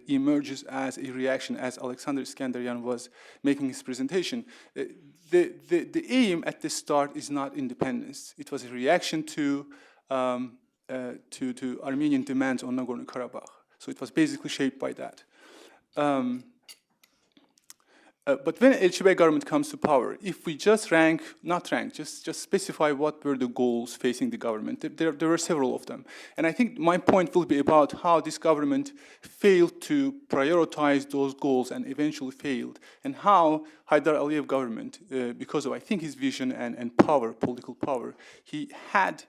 emerges as a reaction, as Alexander Iskandaryan was making his presentation. The aim at the start is not independence. It was a reaction to Armenian demands on Nagorno-Karabakh. So it was basically shaped by that. But when Elchibey government comes to power, if we just just specify what were the goals facing the government, there were several of them. And I think my point will be about how this government failed to prioritize those goals and eventually failed, and how Haydar Aliyev government, because of, I think, his vision and power, political power, he had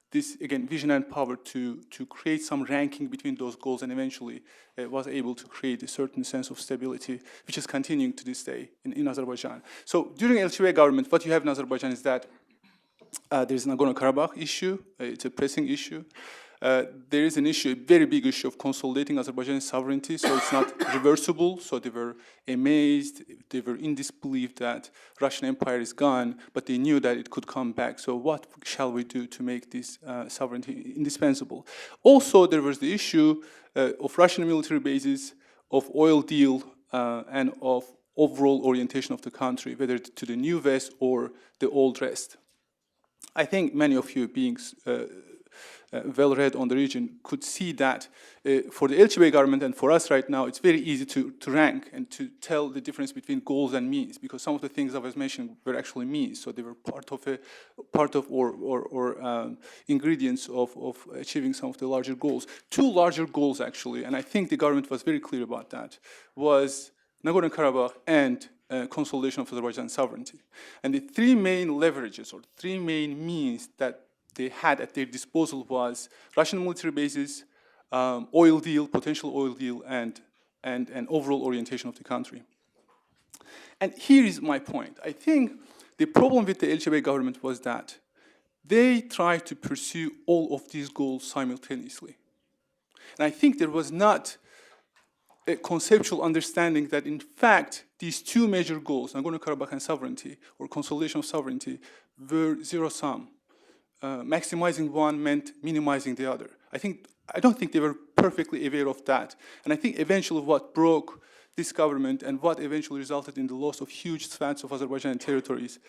this, again, vision and power to create some ranking between those goals, and eventually was able to create a certain sense of stability, which is continuing to this day in Azerbaijan. So during Elchibey government, what you have in Azerbaijan is that there's Nagorno-Karabakh issue, it's a pressing issue. There is an issue, a very big issue of consolidating Azerbaijan's sovereignty, so it's not reversible. So they were amazed, they were in disbelief that Russian Empire is gone, but they knew that it could come back. So what shall we do to make this sovereignty indispensable? Also, there was the issue of Russian military bases, of oil deal, and of overall orientation of the country, whether to the new West or the old West. I think many of you being well-read on the region could see that for the Elchibey government and for us right now, it's very easy to rank and to tell the difference between goals and means, because some of the things I was mentioning were actually means, so they were part of ingredients of achieving some of the larger goals. Two larger goals, actually, and I think the government was very clear about that, was Nagorno-Karabakh and consolidation of Azerbaijan's sovereignty. And the three main leverages, or three main means that they had at their disposal was Russian military bases, oil deal, potential oil deal, and an overall orientation of the country. And here is my point. I think the problem with the Elchibey government was that they tried to pursue all of these goals simultaneously. And I think there was not a conceptual understanding that, in fact, these two major goals, Nagorno-Karabakh and sovereignty, or consolidation of sovereignty, were zero-sum. Maximizing one meant minimizing the other. I don't think they were perfectly aware of that. And I think eventually what broke this government and what eventually resulted in the loss of huge swaths of Azerbaijani territories,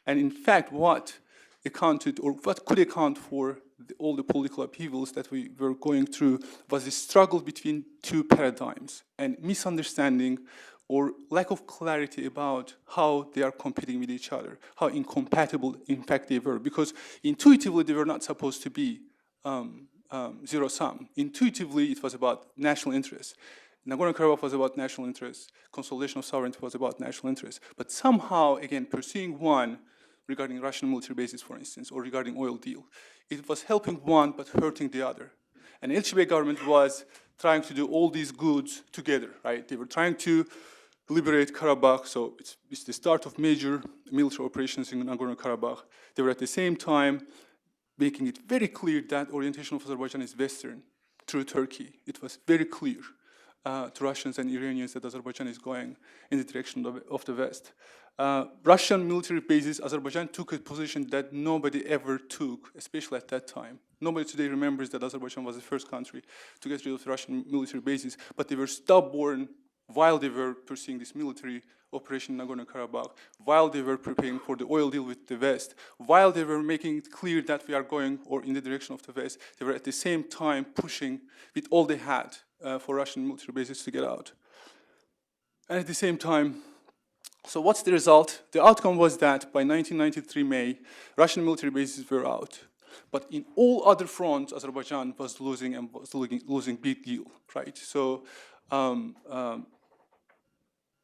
and in fact what accounted, or what could account for all the political upheavals that we were going through, was the struggle between two paradigms and misunderstanding or lack of clarity about how they are competing with each other, how incompatible, in fact, they were. Because intuitively, they were not supposed to be zero-sum. Intuitively, it was about national interests. Nagorno-Karabakh was about national interests. Consolidation of sovereignty was about national interests. But somehow, again, pursuing one regarding Russian military bases, for instance, or regarding oil deal, it was helping one but hurting the other. And Elchibey government was trying to do all these goods together, right? They were trying to liberate Karabakh, so it's the start of major military operations in Nagorno-Karabakh. They were at the same time making it very clear that orientation of Azerbaijan is Western through Turkey. It was very clear to Russians and Iranians that Azerbaijan is going in the direction of the West. Russian military bases, Azerbaijan took a position that nobody ever took, especially at that time. Nobody today remembers that Azerbaijan was the first country to get rid of Russian military bases, but they were stubborn while they were pursuing this military operation in Nagorno-Karabakh, while they were preparing for the oil deal with the West, while they were making it clear that we are going or in the direction of the West, they were at the same time pushing with all they had for Russian military bases to get out. And at the same time, so what's the result? The outcome was that by 1993 May, Russian military bases were out. But in all other fronts, Azerbaijan was losing and was losing big deal, right? So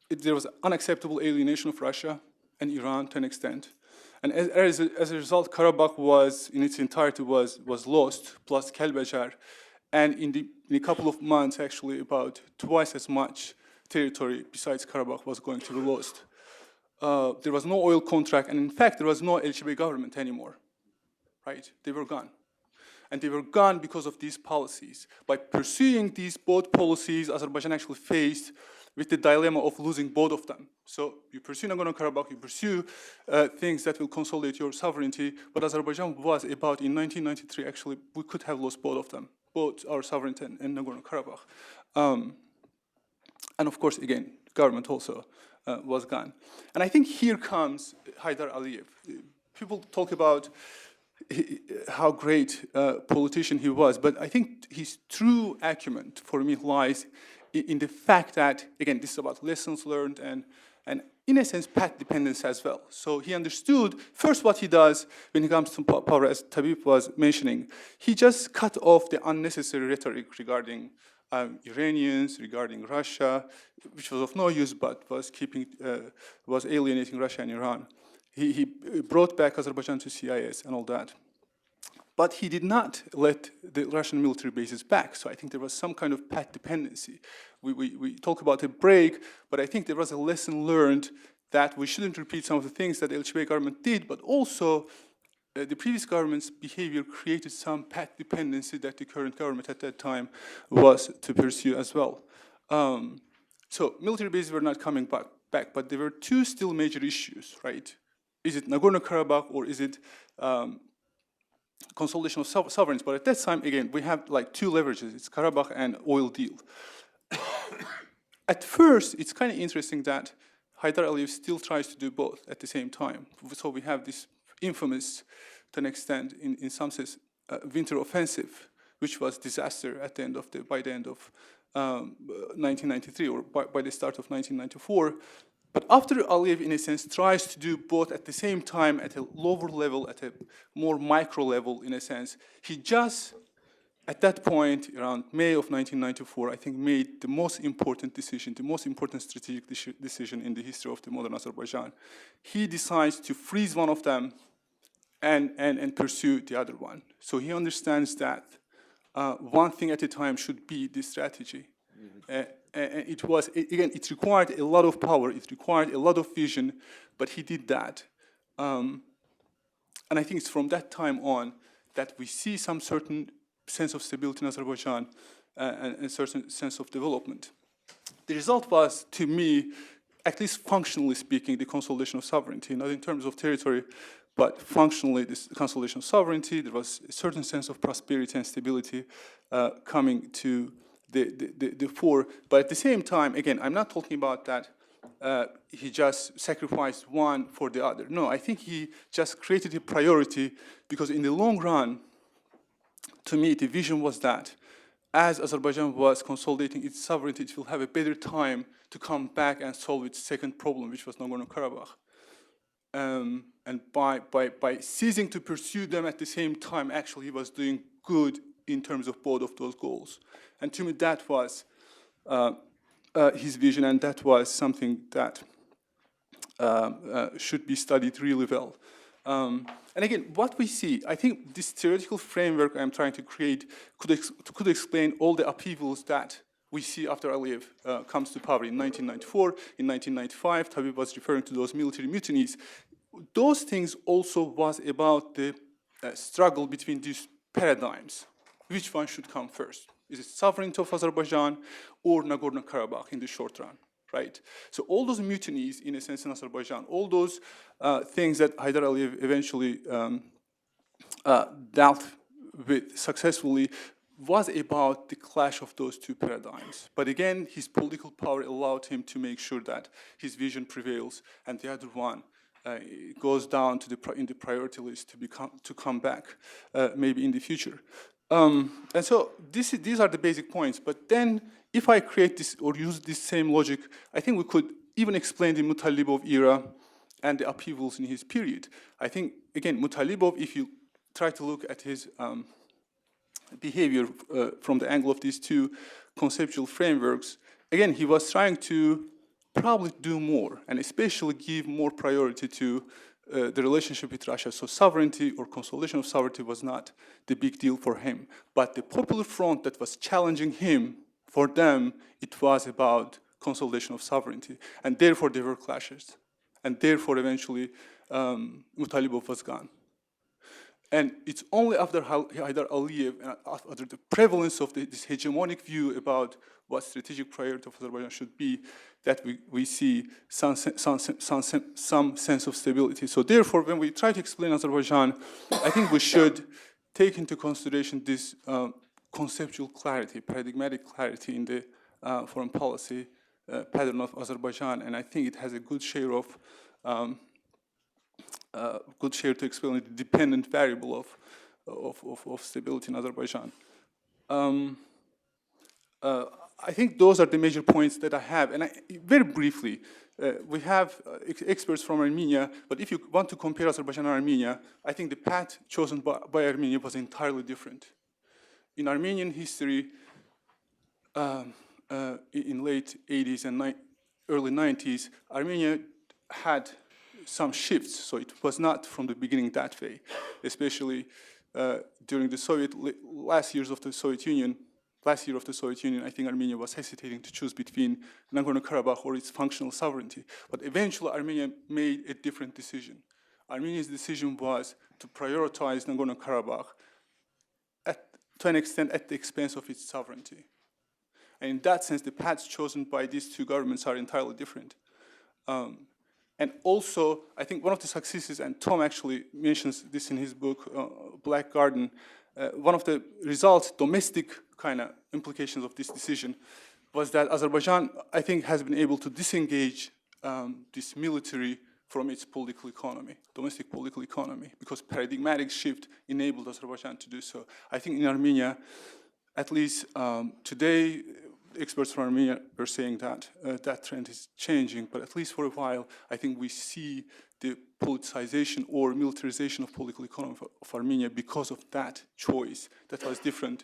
there was unacceptable alienation of Russia and Iran to an extent. And as a result, Karabakh was, in its entirety, was lost, plus Kelbejar. And in a couple of months, actually, about twice as much territory besides Karabakh was going to be lost. There was no oil contract, and in fact, there was no Elchibey government anymore, right? They were gone. And they were gone because of these policies. By pursuing these both policies, Azerbaijan actually faced with the dilemma of losing both of them. So you pursue Nagorno-Karabakh, you pursue things that will consolidate your sovereignty, but Azerbaijan was about, in 1993, actually, we could have lost both of them, both our sovereignty and Nagorno-Karabakh. And of course, again, government also was gone. And I think here comes Haydar Aliyev. People talk about how great a politician he was, but I think his true acumen for me lies in the fact that, again, this is about lessons learned and in a sense, path dependence as well. So he understood, first what he does when he comes to power, as Tabib was mentioning, he just cut off the unnecessary rhetoric regarding Iranians, regarding Russia, which was of no use, but was alienating Russia and Iran. He brought back Azerbaijan to CIS and all that. But he did not let the Russian military bases back. So I think there was some kind of path dependency. We talk about a break, but I think there was a lesson learned that we shouldn't repeat some of the things that the Elchibey government did, but also the previous government's behavior created some path dependency that the current government at that time was to pursue as well. So military bases were not coming back, but there were two still major issues, right? Is it Nagorno-Karabakh or is it consolidation of sovereignty? But at that time, again, we have like two leverages. It's Karabakh and oil deal. At first, it's kind of interesting that Haydar Aliyev still tries to do both at the same time. So we have this infamous, to an extent, in some sense, winter offensive, which was disaster at the end of by the end of 1993 or by the start of 1994. But after Aliyev, in a sense, tries to do both at the same time at a lower level, at a more micro level, in a sense, he just, at that point, around May of 1994, I think made the most important decision, the most important strategic decision in the history of the modern Azerbaijan. He decides to freeze one of them and pursue the other one. So he understands that one thing at a time should be the strategy. And it was, again, it required a lot of power, it required a lot of vision, but he did that. And I think it's from that time on that we see some certain sense of stability in Azerbaijan and a certain sense of development. The result was, to me, at least functionally speaking, the consolidation of sovereignty, not in terms of territory, but functionally this consolidation of sovereignty. There was a certain sense of prosperity and stability coming to the fore. But at the same time, again, I'm not talking about that he just sacrificed one for the other. No, I think he just created a priority because in the long run, to me, the vision was that as Azerbaijan was consolidating its sovereignty, it will have a better time to come back and solve its second problem, which was Nagorno-Karabakh. And by ceasing to pursue them at the same time, actually he was doing good in terms of both of those goals. And to me, that was his vision, and that was something that should be studied really well. And again, what we see, I think this theoretical framework I'm trying to create could explain all the upheavals that we see after Aliyev comes to power in 1994. In 1995, Tabib was referring to those military mutinies. Those things also was about the struggle between these paradigms. Which one should come first? Is it sovereignty of Azerbaijan or Nagorno-Karabakh in the short run, right? So all those mutinies, in a sense, in Azerbaijan, all those things that Haydar Aliyev eventually dealt with successfully was about the clash of those two paradigms. But again, his political power allowed him to make sure that his vision prevails and the other one goes down to in the priority list to come back maybe in the future. And so these are the basic points. But then if I create this or use this same logic, I think we could even explain the Mutalibov era and the upheavals in his period. I think, again, Mutalibov, if you try to look at his behavior from the angle of these two conceptual frameworks, again, he was trying to probably do more, and especially give more priority to the relationship with Russia. So sovereignty or consolidation of sovereignty was not the big deal for him. But the Popular Front that was challenging him, for them, it was about consolidation of sovereignty. And therefore, there were clashes. And therefore, eventually, Mutalibov was gone. And it's only after Haydar Aliyev, and after the prevalence of this hegemonic view about what strategic priority of Azerbaijan should be, that we see some sense of stability. So therefore, when we try to explain Azerbaijan, I think we should take into consideration this conceptual clarity, paradigmatic clarity in the foreign policy pattern of Azerbaijan, and I think it has a good share of to explain the dependent variable of stability in Azerbaijan. I think those are the major points that I have. And very briefly, we have experts from Armenia, but if you want to compare Azerbaijan and Armenia, I think the path chosen by Armenia was entirely different. In Armenian history, in late 80s and early 90s, Armenia had some shifts, so it was not from the beginning that way, especially during the last year of the Soviet Union, I think Armenia was hesitating to choose between Nagorno-Karabakh or its functional sovereignty. But eventually, Armenia made a different decision. Armenia's decision was to prioritize Nagorno-Karabakh to an extent at the expense of its sovereignty. And in that sense, the paths chosen by these two governments are entirely different. And also, I think one of the successes, and Tom actually mentions this in his book, Black Garden, one of the results, domestic kind of implications of this decision, was that Azerbaijan, I think, has been able to disengage this military from its political economy, domestic political economy, because paradigmatic shift enabled Azerbaijan to do so. I think in Armenia, at least today, experts from Armenia are saying that that trend is changing, but at least for a while, I think we see the politicization or militarization of political economy of Armenia because of that choice that was different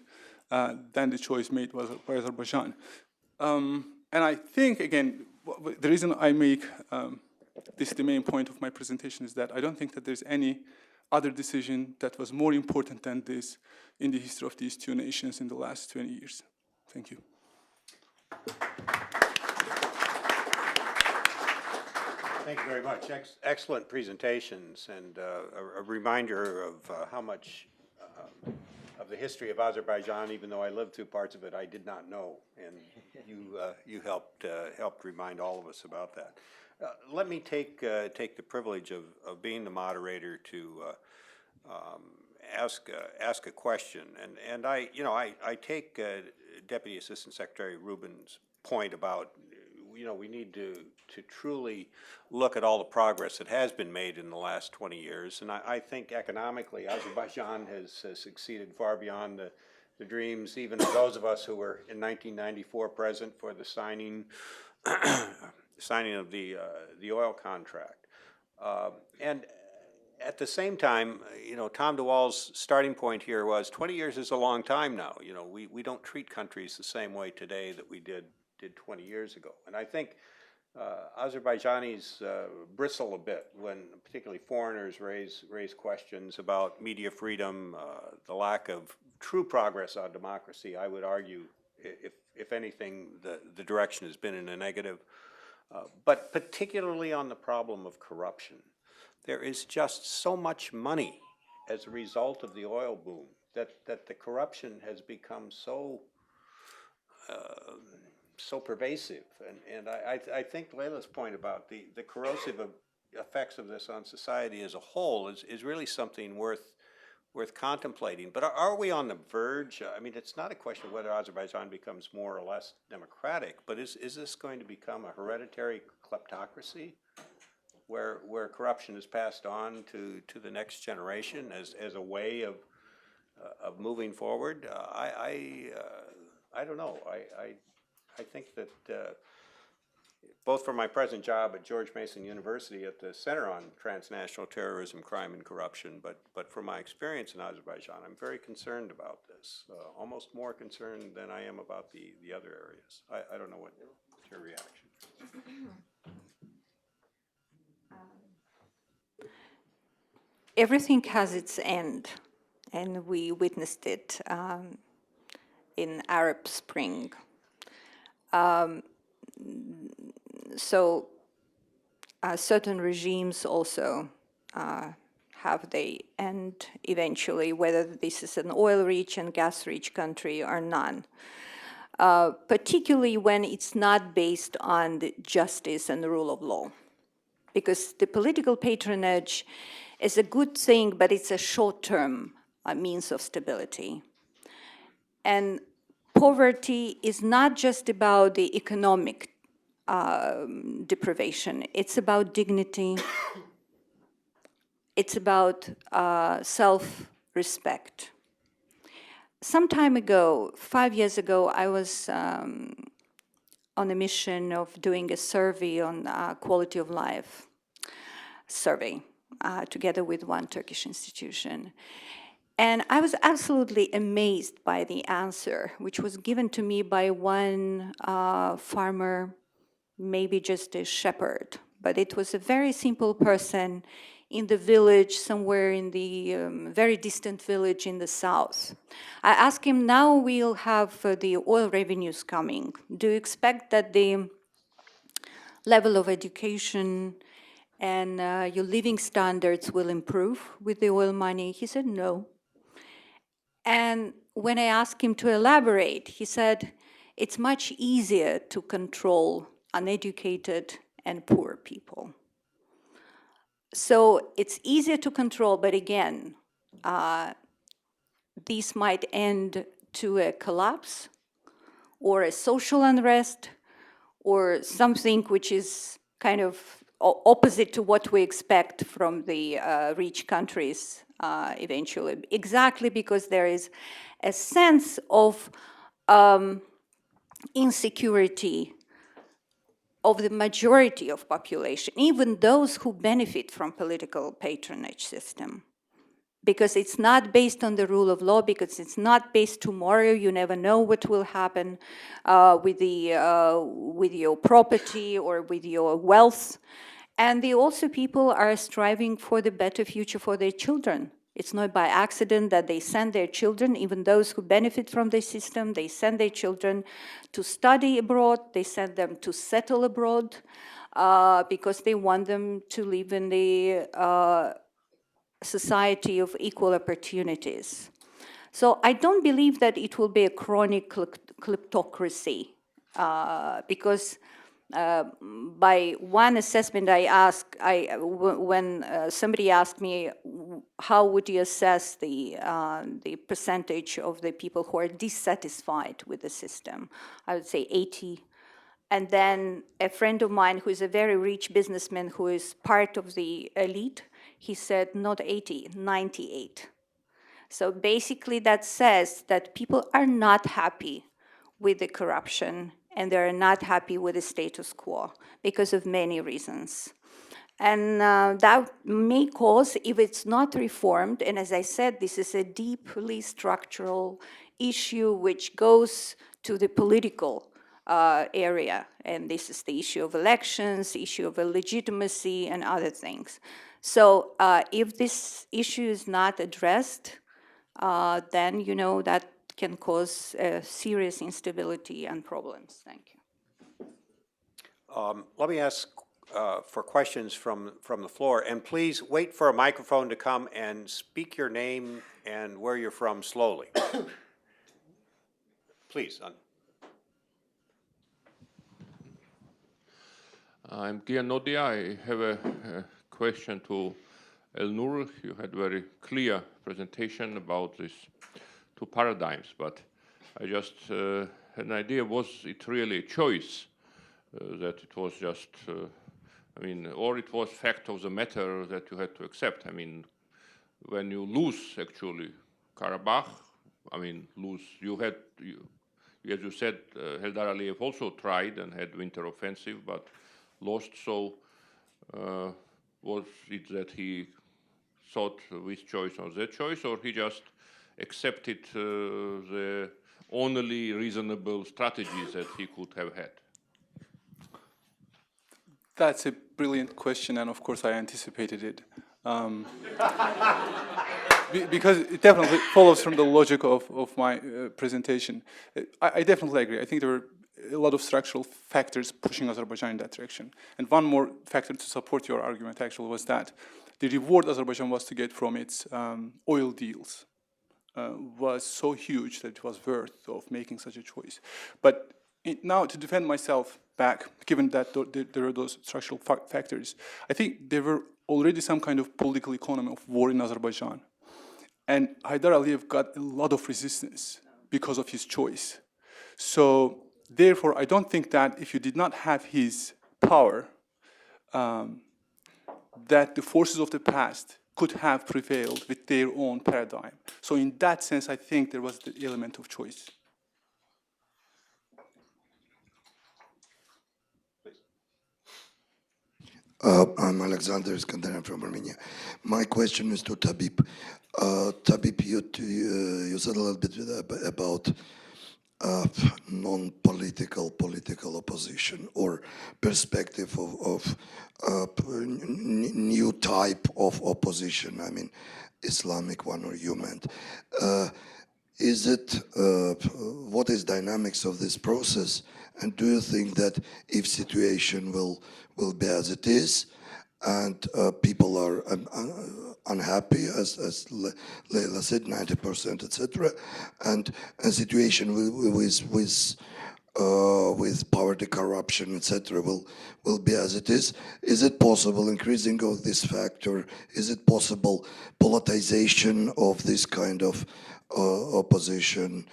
than the choice made by Azerbaijan. And I think, again, the reason I make this the main point of my presentation is that I don't think that there's any other decision that was more important than this in the history of these two nations in the last 20 years. Thank you. Thank you very much. Excellent presentations, and a reminder of how much of the history of Azerbaijan, even though I lived through parts of it, I did not know, and you helped remind all of us about that. Let me take the privilege of being the moderator to ask a question, and I take Deputy Assistant Secretary Rubin's point about we need to truly look at all the progress that has been made in the last 20 years, and I think economically Azerbaijan has succeeded far beyond the dreams even of those of us who were in 1994 present for the signing of the oil contract, and at the same time, Tom DeWall's starting point here was 20 years is a long time now. We don't treat countries the same way today that we did 20 years ago. And I think Azerbaijanis bristle a bit when particularly foreigners raise questions about media freedom, the lack of true progress on democracy. I would argue, if anything, the direction has been in a negative, but particularly on the problem of corruption. There is just so much money as a result of the oil boom that the corruption has become so pervasive. And I think Leila's point about the corrosive effects of this on society as a whole is really something worth contemplating. But are we on the verge? I mean, it's not a question of whether Azerbaijan becomes more or less democratic, but is this going to become a hereditary kleptocracy where corruption is passed on to the next generation as a way of moving forward? I don't know. I think that both for my present job at George Mason University at the Center on Transnational Terrorism, Crime, and Corruption, but for my experience in Azerbaijan, I'm very concerned about this, almost more concerned than I am about the other areas. I don't know what's your reaction. Everything has its end, and we witnessed it in Arab Spring. So certain regimes also have the end eventually, whether this is an oil-rich and gas-rich country or none. Particularly when it's not based on the justice and the rule of law. Because the political patronage is a good thing, but it's a short-term means of stability. And poverty is not just about the economic deprivation. It's about dignity. It's about self-respect. Some time ago, 5 years ago, I was on a mission of doing a survey on quality of life survey, together with one Turkish institution. And I was absolutely amazed by the answer, which was given to me by one farmer, maybe just a shepherd, but it was a very simple person in the village, somewhere in the very distant village in the south. I asked him, now we'll have the oil revenues coming. Do you expect that the level of education and your living standards will improve with the oil money? He said, no. And when I asked him to elaborate, he said, it's much easier to control uneducated and poor people. So it's easier to control, but again, this might end to a collapse or a social unrest or something which is kind of opposite to what we expect from the rich countries eventually, exactly because there is a sense of insecurity of the majority of population, even those who benefit from political patronage system. Because it's not based on the rule of law, because it's not based tomorrow, you never know what will happen with your property or with your wealth. And also people are striving for the better future for their children. It's not by accident that they send their children, even those who benefit from the system, they send their children to study abroad, they send them to settle abroad, because they want them to live in the society of equal opportunities. So I don't believe that it will be a chronic kleptocracy, because by one assessment when somebody asked me, how would you assess the percentage of the people who are dissatisfied with the system? I would say 80. And then a friend of mine who is a very rich businessman who is part of the elite, he said not 80, 98. So basically that says that people are not happy with the corruption and they're not happy with the status quo because of many reasons. And that may cause, if it's not reformed, and as I said, this is a deeply structural issue which goes to the political area, and this is the issue of elections, issue of legitimacy, and other things. So if this issue is not addressed, then that can cause serious instability and problems. Thank you. Let me ask for questions from the floor, and please wait for a microphone to come and speak your name and where you're from slowly. Please. I'm Gian Nodia. I have a question to Elnur. You had very clear presentation about these two paradigms, but I just had an idea, was it really a choice that it was just, or it was fact of the matter that you had to accept? I mean, when you lose actually Karabakh, as you said, Eldar Aliyev also tried and had winter offensive, but lost. So was it that he thought this choice or that choice, or he just accepted the only reasonable strategies that he could have had? That's a brilliant question, and of course I anticipated it. Because it definitely follows from the logic of my presentation. I definitely agree. I think there were a lot of structural factors pushing Azerbaijan in that direction. And one more factor to support your argument actually was that the reward Azerbaijan was to get from its oil deals was so huge that it was worth of making such a choice. But now to defend myself back, given that there are those structural factors, I think there were already some kind of political economy of war in Azerbaijan. And Haydar Aliyev got a lot of resistance because of his choice. So therefore, I don't think that if you did not have his power, that the forces of the past could have prevailed with their own paradigm. So in that sense, I think there was the element of choice. I'm Alexander Iskandarian from Armenia. My question is to Tabib. Tabib, you said a little bit about non-political political opposition or perspective of new type of opposition. I mean, Islamic one or you meant. Is it, what is dynamics of this process? And do you think that if situation will be as it is, and people are unhappy, as Leila said, 90%, etc., and a situation with poverty, corruption, etc., will be as it is? Is it possible increasing of this factor? Is it possible politicization of this kind of opposition,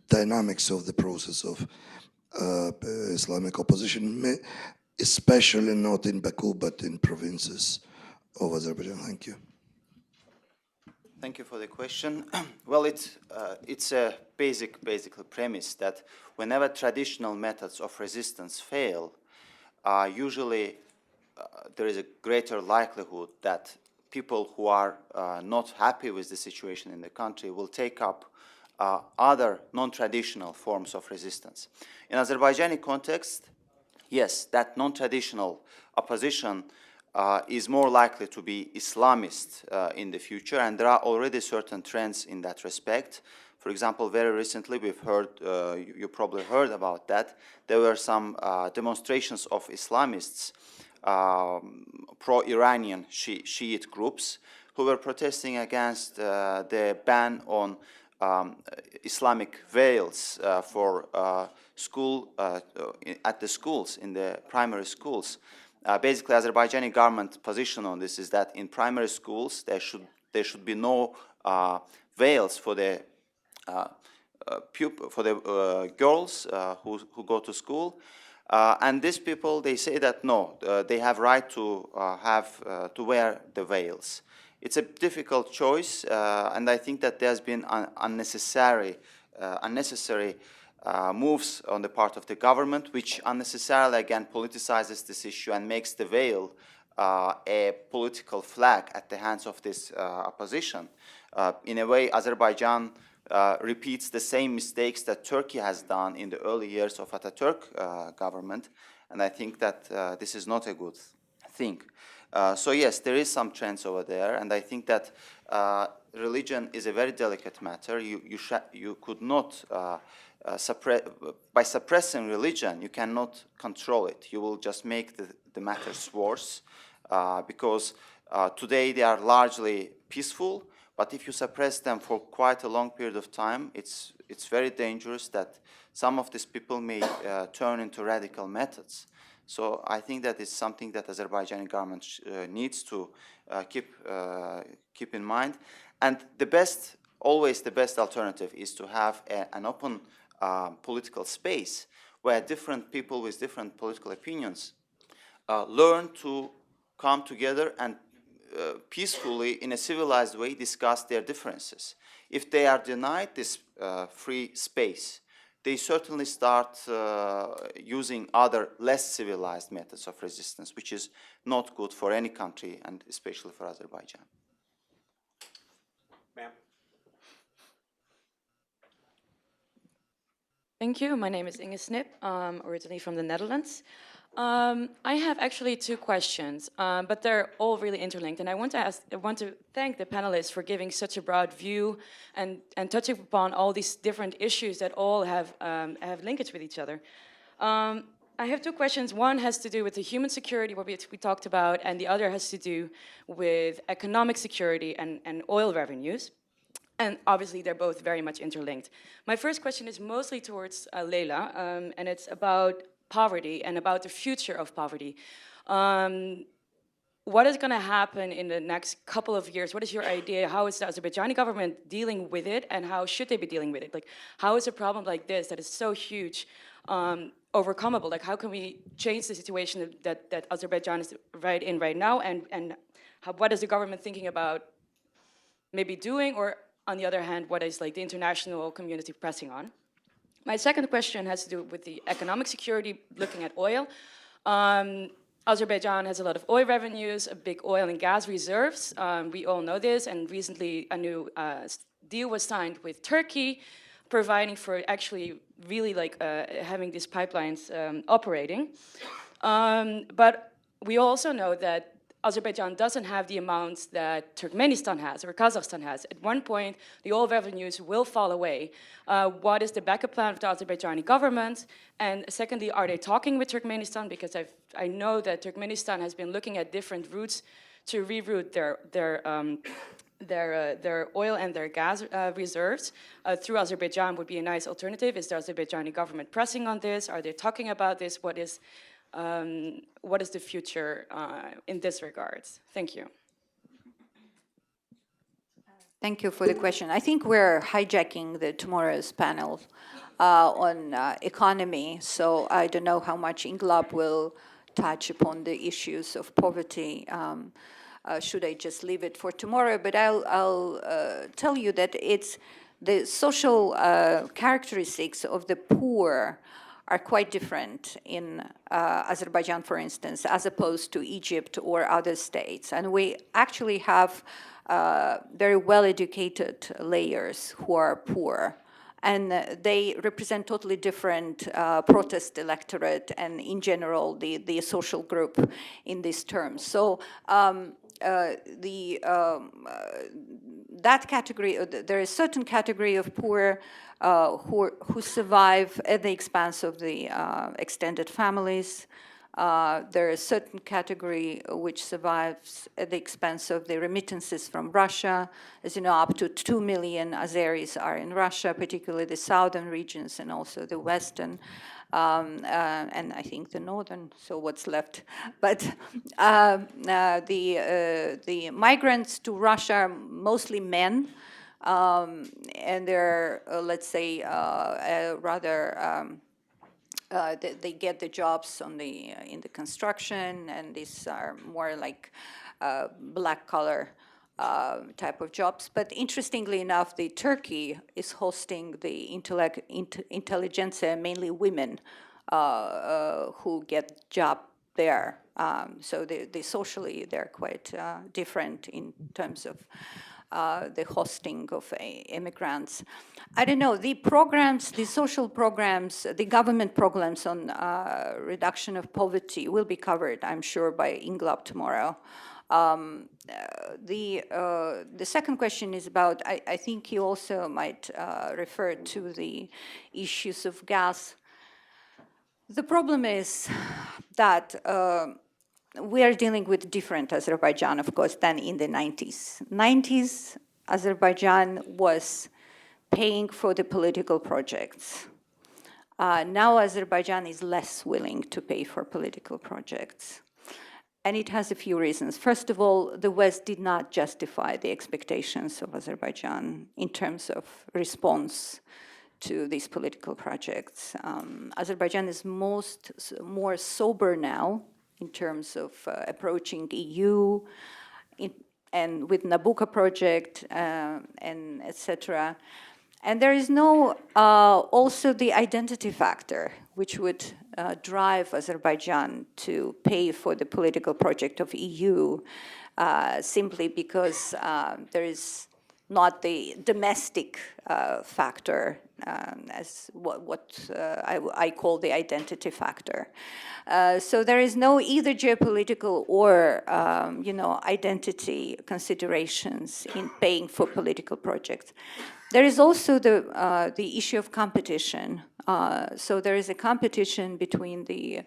dynamics of the process of Islamic opposition, especially not in Baku, but in provinces of Azerbaijan? Thank you. Thank you for the question. Well, it's a basic premise that whenever traditional methods of resistance fail, usually there is a greater likelihood that people who are not happy with the situation in the country will take up other non-traditional forms of resistance. In Azerbaijani context, yes, that non-traditional opposition is more likely to be Islamist in the future, and there are already certain trends in that respect. For example, very recently we've heard, you probably heard about that, there were some demonstrations of Islamists, pro-Iranian Shiite groups, who were protesting against the ban on Islamic veils for school at the schools, in the primary schools. Basically, Azerbaijani government position on this is that in primary schools there should be no veils for the girls who go to school, and these people, they say that no, they have right to to wear the veils. It's a difficult choice, and I think that there's been unnecessary moves on the part of the government, which unnecessarily, again, politicizes this issue and makes the veil a political flag at the hands of this opposition. In a way, Azerbaijan repeats the same mistakes that Turkey has done in the early years of Atatürk government, and I think that this is not a good thing. So yes, there is some trends over there, and I think that religion is a very delicate matter. You could not by suppressing religion, you cannot control it. You will just make the matters worse, because today they are largely peaceful, but if you suppress them for quite a long period of time, it's very dangerous that some of these people may turn into radical methods. So I think that is something that Azerbaijani government needs to keep in mind. And always the best alternative is to have an open political space where different people with different political opinions learn to come together and peacefully, in a civilized way, discuss their differences. if they are denied this free space, they certainly start using other less civilized methods of resistance, which is not good for any country, and especially for Azerbaijan. Ma'am. Thank you. My name is Inge Snip, originally from the Netherlands. I have actually two questions, but they're all really interlinked. And I want to thank the panelists for giving such a broad view and touching upon all these different issues that all have linkage with each other. I have two questions. One has to do with the human security, what we talked about, and the other has to do with economic security and oil revenues. And obviously, they're both very much interlinked. My first question is mostly towards Leila, and it's about poverty and about the future of poverty. What is going to happen in the next couple of years? What is your idea? How is the Azerbaijani government dealing with it, and how should they be dealing with it? Like, how is a problem like this that is so huge overcomable? Like, how can we change the situation that Azerbaijan is right now, and what is the government thinking about maybe doing, or on the other hand, what is like the international community pressing on? My second question has to do with the economic security, looking at oil. Azerbaijan has a lot of oil revenues, big oil and gas reserves. We all know this, and recently a new deal was signed with Turkey, providing for actually really like having these pipelines operating. But we also know that Azerbaijan doesn't have the amounts that Turkmenistan has or Kazakhstan has. At one point, the oil revenues will fall away. What is the backup plan of the Azerbaijani government? And secondly, are they talking with Turkmenistan? Because I know that Turkmenistan has been looking at different routes to reroute their oil and their gas reserves through Azerbaijan would be a nice alternative. Is the Azerbaijani government pressing on this? Are they talking about this? What is the future in this regard? Thank you. Thank you for the question. I think we're hijacking tomorrow's panel on economy, so I don't know how much Inglab will touch upon the issues of poverty. Should I just leave it for tomorrow? But I'll tell you that it's the social characteristics of the poor are quite different in Azerbaijan, for instance, as opposed to Egypt or other states. And we actually have very well-educated layers who are poor. And they represent totally different protest electorate and, in general, the social group in these terms. So that category, there is a certain category of poor who survive at the expense of the extended families. There is a certain category which survives at the expense of the remittances from Russia. As you know, up to 2 million Azeris are in Russia, particularly the southern regions and also the western, and I think the northern, so what's left. But the migrants to Russia are mostly men, and they're, let's say, rather, they get the jobs in the construction, and these are more like black-collar type of jobs. But interestingly enough, Turkey is hosting the intelligentsia, mainly women, who get job there. So they socially, they're quite different in terms of the hosting of immigrants. I don't know, the programs, the social programs, the government programs on reduction of poverty will be covered, I'm sure, by Inglab tomorrow. The second question is about, I think you also might refer to the issues of gas. The problem is that we are dealing with different Azerbaijan, of course, than in the 90s. 90s, Azerbaijan was paying for the political projects. Now Azerbaijan is less willing to pay for political projects. And it has a few reasons. First of all, the West did not justify the expectations of Azerbaijan in terms of response to these political projects. Azerbaijan is more sober now in terms of approaching EU, and with Nabucco project and etc. And there is no also the identity factor, which would drive Azerbaijan to pay for the political project of EU, simply because there is not the domestic factor as what I call the identity factor. So there is no either geopolitical or identity considerations in paying for political projects. There is also the issue of competition. So there is a competition between the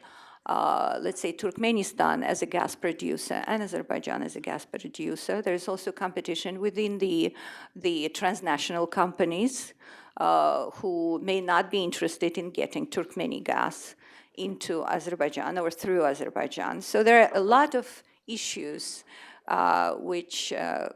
let's say Turkmenistan as a gas producer and Azerbaijan as a gas producer. There is also competition within the transnational companies who may not be interested in getting Turkmeni gas into Azerbaijan or through Azerbaijan. So there are a lot of issues which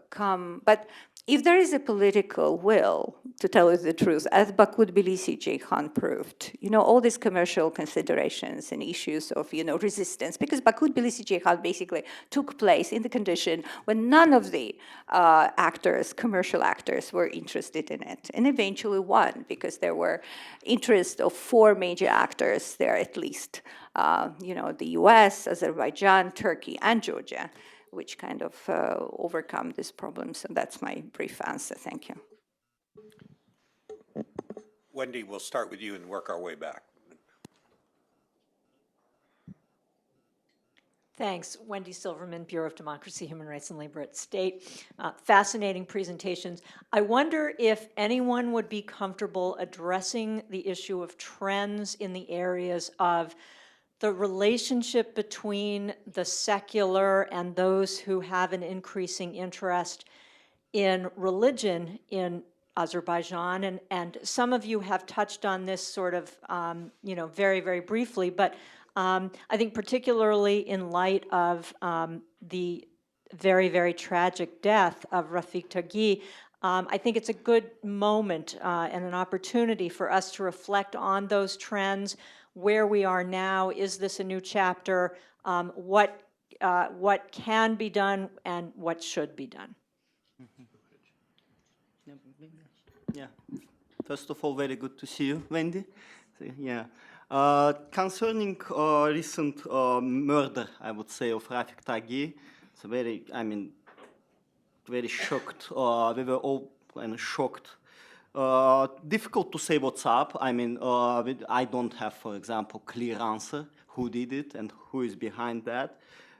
come, but if there is a political will, to tell you the truth, as Baku Tbilisi-Ceyhan proved, all these commercial considerations and issues of, resistance, because Baku Tbilisi-Ceyhan basically took place in the condition when none of the commercial actors, were interested in it, and eventually won, because there were interests of 4 major actors there at least, the US, Azerbaijan, Turkey, and Georgia, which kind of overcome this problem. So that's my brief answer. Thank you. Wendy, we'll start with you and work our way back. Thanks. Wendy Silverman, Bureau of Democracy, Human Rights, and Labor at State. Fascinating presentations. I wonder if anyone would be comfortable addressing the issue of trends in the areas of the relationship between the secular and those who have an increasing interest in religion in Azerbaijan. And some of you have touched on this sort of, very, very briefly, but I think particularly in light of the very, very tragic death of Rafik Taghi, I think it's a good moment and an opportunity for us to reflect on those trends, where we are now. Is this a new chapter? What can be done and what should be done? Yeah. First of all, very good to see you, Wendy. Yeah. Concerning recent murder, I would say, of Rafik Taghi, it's very, very shocked. We were all shocked. Difficult to say what's up. I don't have, for example, clear answer who did it and who is behind that.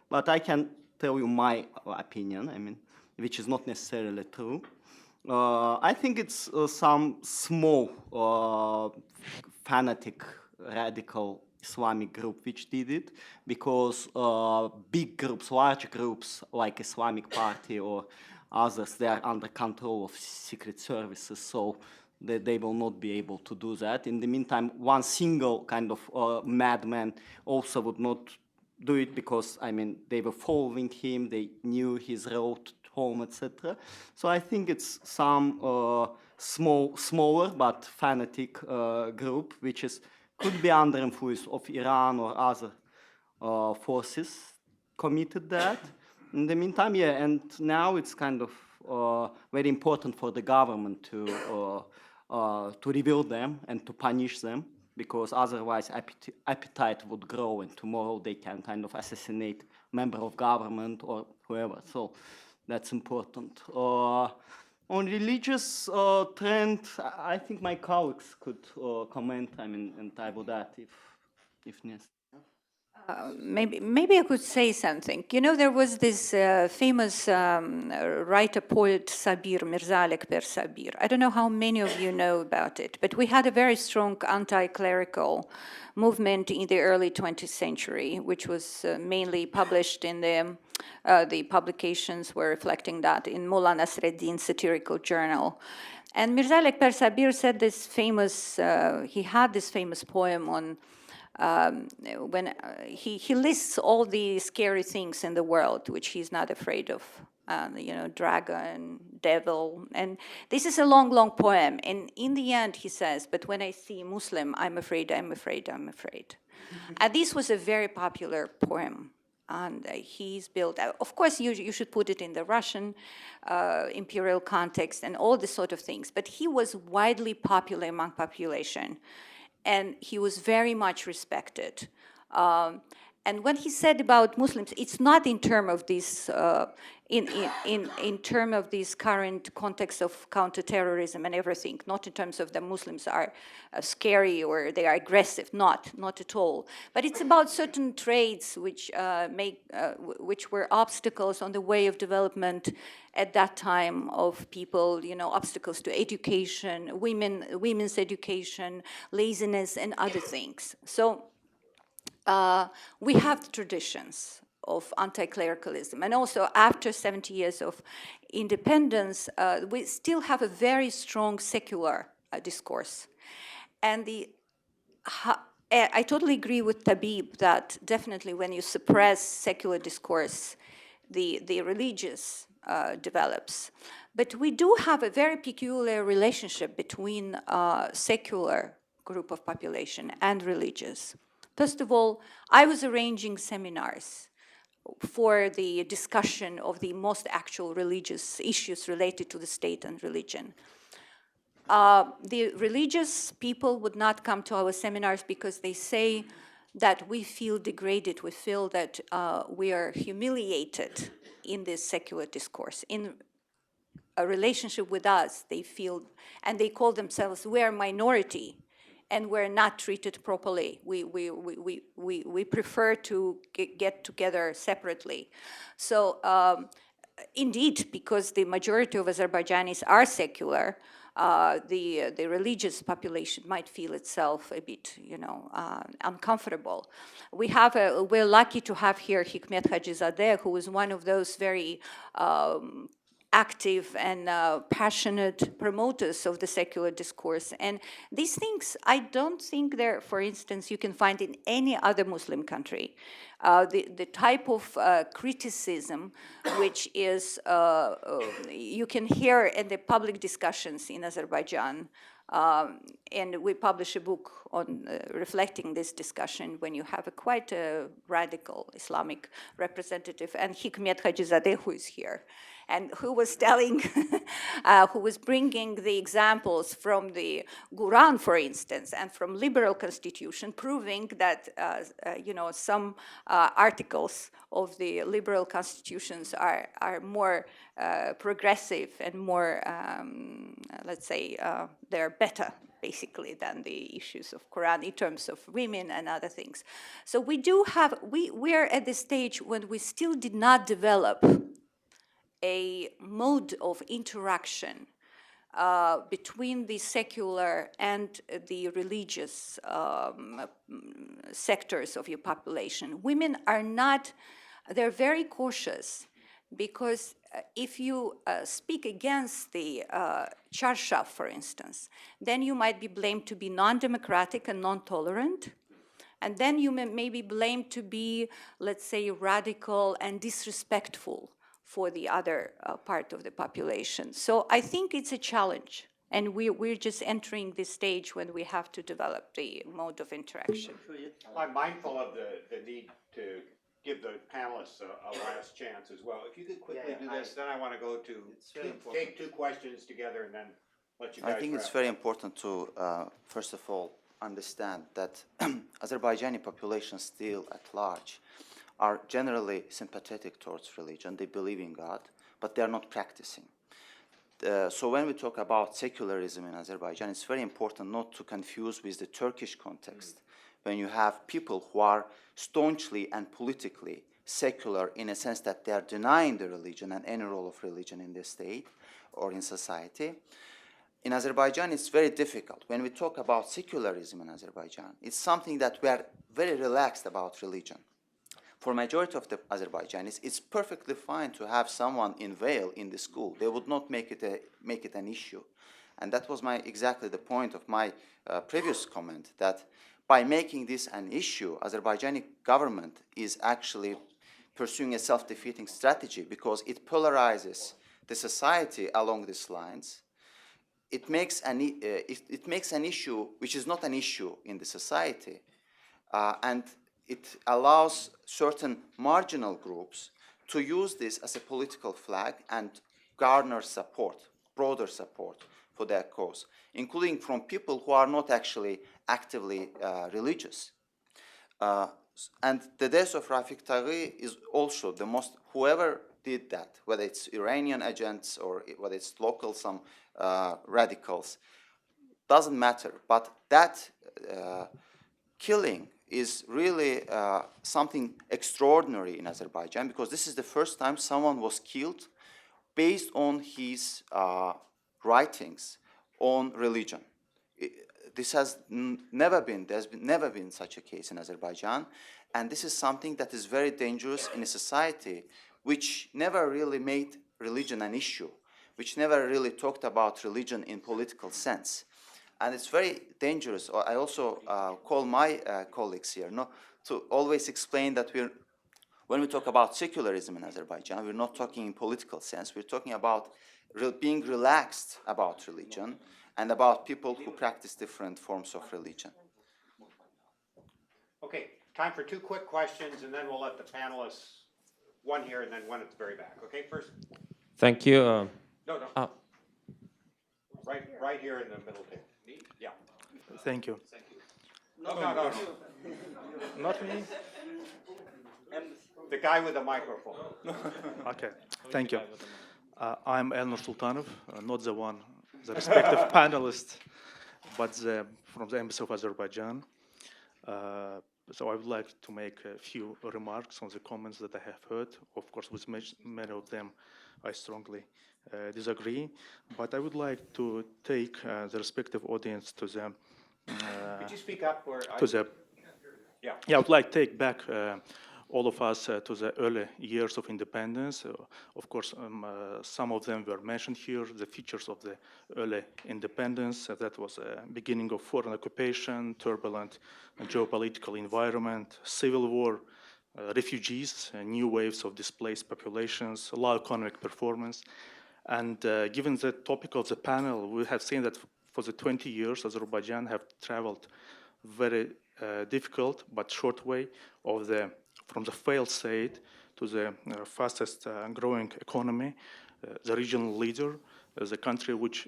But I can tell you my opinion, which is not necessarily true. I think it's some small fanatic, radical Islamic group which did it, because big groups, large groups like Islamic Party or others, they are under control of secret services, so they will not be able to do that. In the meantime, one single kind of madman also would not do it, because they were following him, they knew his road home, etc. So I think it's some smaller but fanatic group which could be under influence of Iran or other forces committed that. In the meantime, yeah, and now it's kind of very important for the government to reveal them and to punish them, because otherwise appetite would grow, and tomorrow they can kind of assassinate member of government or whoever. So that's important. On religious trend, I think my colleagues could comment. And I would add if necessary. Maybe I could say something. There was this famous writer-poet Sabir, Mirza Alekber Sabir. I don't know how many of you know about it, but we had a very strong anti-clerical movement in the early 20th century, which was mainly published in the publications were reflecting that in Mullah Nasreddin's satirical journal. And Mirza Alekber Sabir said this famous, he had this famous poem on when he lists all the scary things in the world which he's not afraid of, dragon, devil, and this is a long, long poem. And in the end, he says, "But when I see Muslim, I'm afraid, I'm afraid, I'm afraid." And this was a very popular poem And he's built, of course, you should put it in the Russian imperial context and all this sort of things, but he was widely popular among population, and he was very much respected. And what he said about Muslims, it's not in terms of this, in terms of this current context of counterterrorism and everything, not in terms of the Muslims are scary or they are aggressive, not at all. But it's about certain traits which which were obstacles on the way of development at that time of people, obstacles to education, women's education, laziness, and other things. So we have traditions of anti-clericalism. And also after 70 years of independence, we still have a very strong secular discourse. And I totally agree with Tabib that definitely when you suppress secular discourse, the religious develops. But we do have a very peculiar relationship between secular group of population and religious. First of all, I was arranging seminars for the discussion of the most actual religious issues related to the state and religion. The religious people would not come to our seminars because they say that we feel degraded, we feel that we are humiliated in this secular discourse. In a relationship with us, they feel, and they call themselves, we are minority, and we're not treated properly. We prefer to get together separately. So indeed, because the majority of Azerbaijanis are secular, the religious population might feel itself a bit, uncomfortable. We're lucky to have here Hikmet Hajizadeh, who is one of those very active and passionate promoters of the secular discourse. And these things, I don't think there, for instance, you can find in any other Muslim country. The type of criticism which is, you can hear in the public discussions in Azerbaijan, and we publish a book on reflecting this discussion when you have a quite a radical Islamic representative, and Hikmet Hajizadeh, who is here, and who was telling, who was bringing the examples from the Quran, for instance, and from liberal constitution, proving that, some articles of the liberal constitutions are more progressive and more, let's say, they're better, basically, than the issues of Quran in terms of women and other things. So we do have, we're at the stage when we still did not develop a mode of interaction between the secular and the religious sectors of your population. Women are not, they're very cautious, because if you speak against the Charshaf, for instance, then you might be blamed to be non-democratic and non-tolerant. And then you may be blamed to be, let's say, radical and disrespectful for the other part of the population. So I think it's a challenge. And we're just entering this stage when we have to develop the mode of interaction. I'm mindful of the need to give the panelists a last chance as well. If you could quickly do this, then I want to go to take two questions together and then let you guys I think it's wrap very up. important to, first of all, understand that Azerbaijani population still at large are generally sympathetic towards religion. They believe in God, but they are not practicing. So when we talk about secularism in Azerbaijan, it's very important not to confuse with the Turkish context, when you have people who are staunchly and politically secular in a sense that they are denying the religion and any role of religion in the state or in society. In Azerbaijan, it's very difficult. When we talk about secularism in Azerbaijan, it's something that we are very relaxed about religion. For majority of the Azerbaijanis, it's perfectly fine to have someone in veil in the school. They would not make it an issue. And that was exactly the point of my previous comment, that by making this an issue, Azerbaijani government is actually pursuing a self-defeating strategy, because it polarizes the society along these lines. It makes an issue which is not an issue in the society, and it allows certain marginal groups to use this as a political flag and garner support, broader support for their cause, including from people who are not actually actively religious. And the death of Rafik Taghi is also the most, whoever did that, whether it's Iranian agents or whether it's local, some radicals, doesn't matter. But that killing is really something extraordinary in Azerbaijan, because this is the first time someone was killed based on his writings on religion. This has never been, there's never been such a case in Azerbaijan, and this is something that is very dangerous in a society which never really made religion an issue, which never really talked about religion in political sense. And it's very dangerous. I also call my colleagues here to always explain that when we talk about secularism in Azerbaijan, we're not talking in political sense, we're talking about being relaxed about religion and about people who practice different forms of religion. Okay, time for 2 quick questions, and then we'll let the panelists, one here and then one at the very back. Okay, first. Thank you. No. Right here in the middle table. Yeah. Thank you. No. Not me? The guy with the microphone. Okay, thank you. I'm Elnur Sultanov, not the respective panelist, but from the Embassy of Azerbaijan. So I would like to make a few remarks on the comments that I have heard. Of course, with many of them, I strongly disagree. But I would like to take the respective audience to the. Could you speak up? Yeah, I would like to take back all of us to the early years of independence. Of course, some of them were mentioned here, the features of the early independence. That was a beginning of foreign occupation, turbulent geopolitical environment, civil war, refugees, new waves of displaced populations, low economic performance. And given the topic of the panel, we have seen that for the 20 years, Azerbaijan have traveled very difficult but short way from the failed state to the fastest growing economy, the regional leader, the country which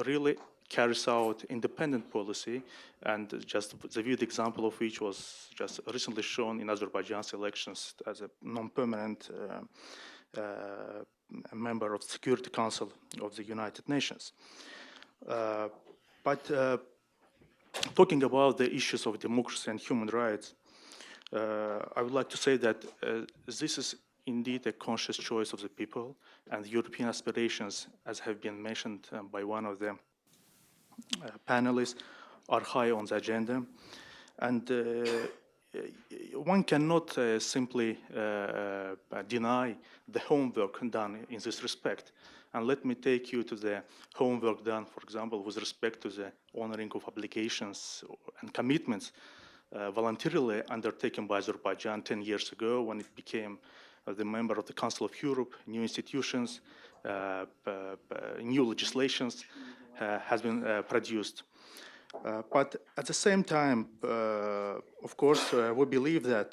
really carries out independent policy, and just the vivid example of which was just recently shown in Azerbaijan's elections as a non-permanent member of the Security Council of the United Nations. But talking about the issues of democracy and human rights, I would like to say that this is indeed a conscious choice of the people, and European aspirations, as have been mentioned by one of the panelists, are high on the agenda. And one cannot simply deny the homework done in this respect. And let me take you to the homework done, for example, with respect to the honoring of obligations and commitments voluntarily undertaken by Azerbaijan 10 years ago when it became the member of the Council of Europe. New institutions, new legislations has been produced. But at the same time, of course, we believe that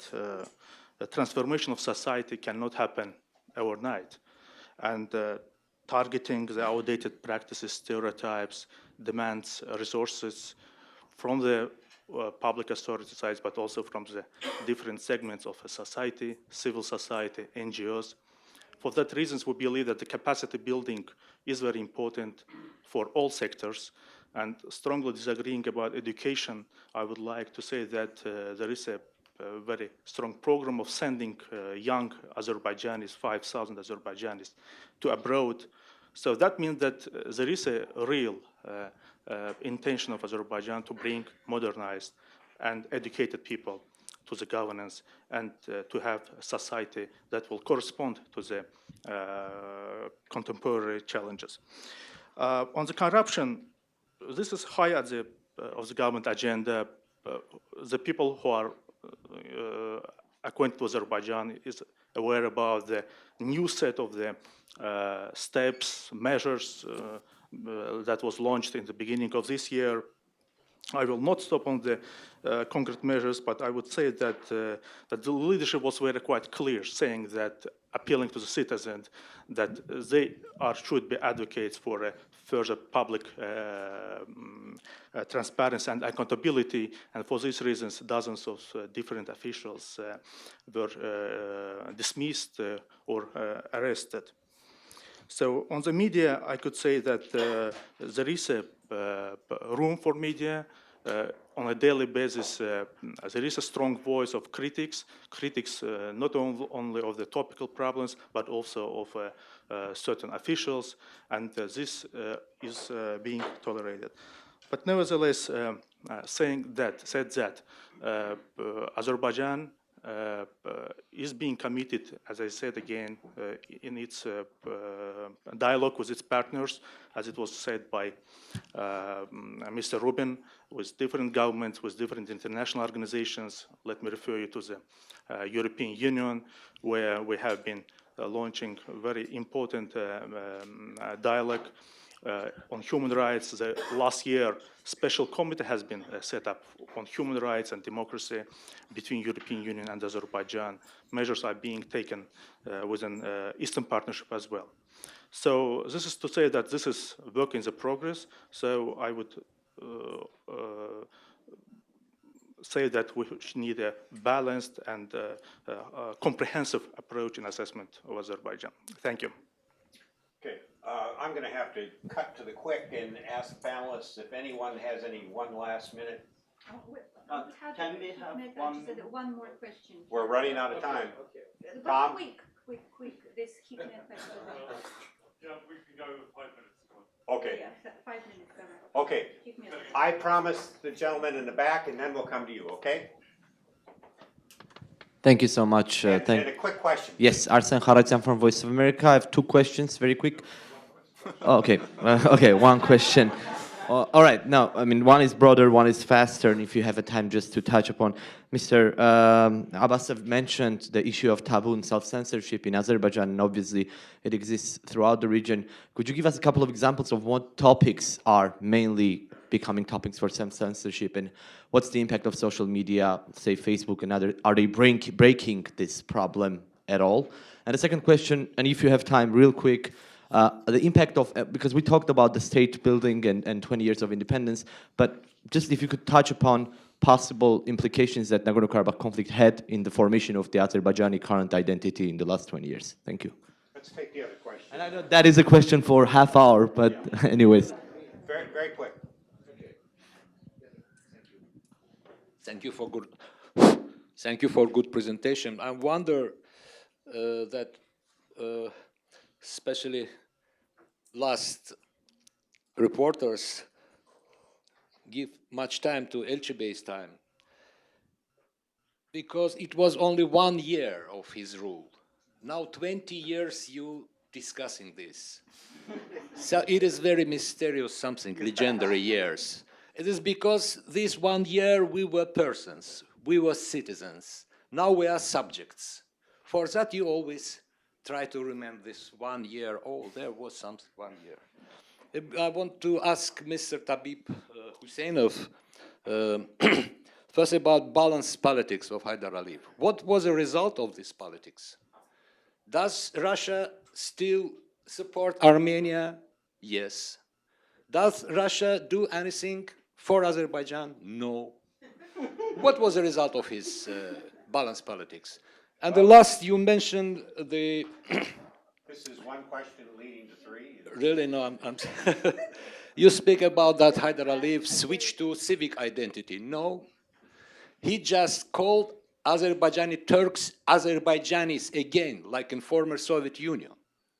the transformation of society cannot happen overnight. And targeting the outdated practices, stereotypes, demands resources from the public authority sides, but also from the different segments of a society, civil society, NGOs. For that reasons, we believe that the capacity building is very important for all sectors. And strongly disagreeing about education, I would like to say that there is a very strong program of sending young Azerbaijanis, 5,000 Azerbaijanis, to abroad. So that means that there is a real intention of Azerbaijan to bring modernized and educated people to the governance and to have a society that will correspond to the contemporary challenges. On the corruption, this is high at the of the government agenda. The people who are acquainted with Azerbaijan is aware about the new set of the steps, measures that was launched in the beginning of this year I will not stop on the concrete measures, but I would say that, that the leadership was very quite clear, saying that, appealing to the citizens, that they should be advocates for a further public transparency and accountability, and for these reasons, dozens of different officials were dismissed or arrested. So on the media, I could say that there is a room for media. On a daily basis, there is a strong voice of critics not only of the topical problems, but also of certain officials, and this is being tolerated. But nevertheless, said that, Azerbaijan is being committed, as I said again, in its dialogue with its partners, as it was said by Mr. Rubin, with different governments, with different international organizations. Let me refer you to the European Union, where we have been launching very important dialogue on human rights. Last year, special committee has been set up on human rights and democracy between European Union and Azerbaijan. Measures are being taken within Eastern Partnership as well. So this is to say that this is work in the progress. So I would say that we need a balanced and comprehensive approach in assessment of Azerbaijan. Thank you. Okay, I'm going to have to cut to the quick and ask panelists if anyone has any one last minute. Can we have one more question? We're running out of time. But Tom? quick, this keeping it question. Yeah, we can go 5 minutes. Okay, Yeah, 5 minutes. okay. I promise the gentleman in the back, and then we'll come to you, okay? Thank you so much. And a quick question. Yes, Arsen Haratyan from Voice of America. I have 2 questions, very quick. Oh, okay, okay, one question. All right, now, I mean, one is broader, one is faster, and if you have a time just to touch upon. Mr. Abbasov mentioned the issue of taboo and self-censorship in Azerbaijan, and obviously it exists throughout the region. Could you give us a couple of examples of what topics are mainly becoming topics for self-censorship, and what's the impact of social media, say Facebook and other, are they breaking this problem at all? And the second question, and if you have time, real quick, the impact of, because we talked about the state building and 20 years of independence, but just if you could touch upon possible implications that Nagorno-Karabakh conflict had in the formation of the Azerbaijani current identity in the last 20 years. Thank you. Let's take the other question. And I know that is a question for half hour, but yeah. Anyways. Very, very quick. Thank you for good presentation. I wonder that especially last reporters give much time to Elchibay's time, because it was only 1 year of his rule. Now 20 years you discussing this. So it is very mysterious something, legendary years. It is because this 1 year we were persons, we were citizens. Now we are subjects. For that you always try to remember this 1 year. Oh, there was something 1 year. I want to ask Mr. Tabib Husseinov first about balanced politics of Haidar Aliyev. What was the result of this politics? Does Russia still support Armenia? Yes. Does Russia do anything for Azerbaijan? No. What was the result of his balanced politics? And the last, you mentioned the... This is one question leading to 3. Really, no, I'm you speak about that Haidar Aliyev switch to civic identity. No. He just called Azerbaijani Turks Azerbaijanis again, like in former Soviet Union.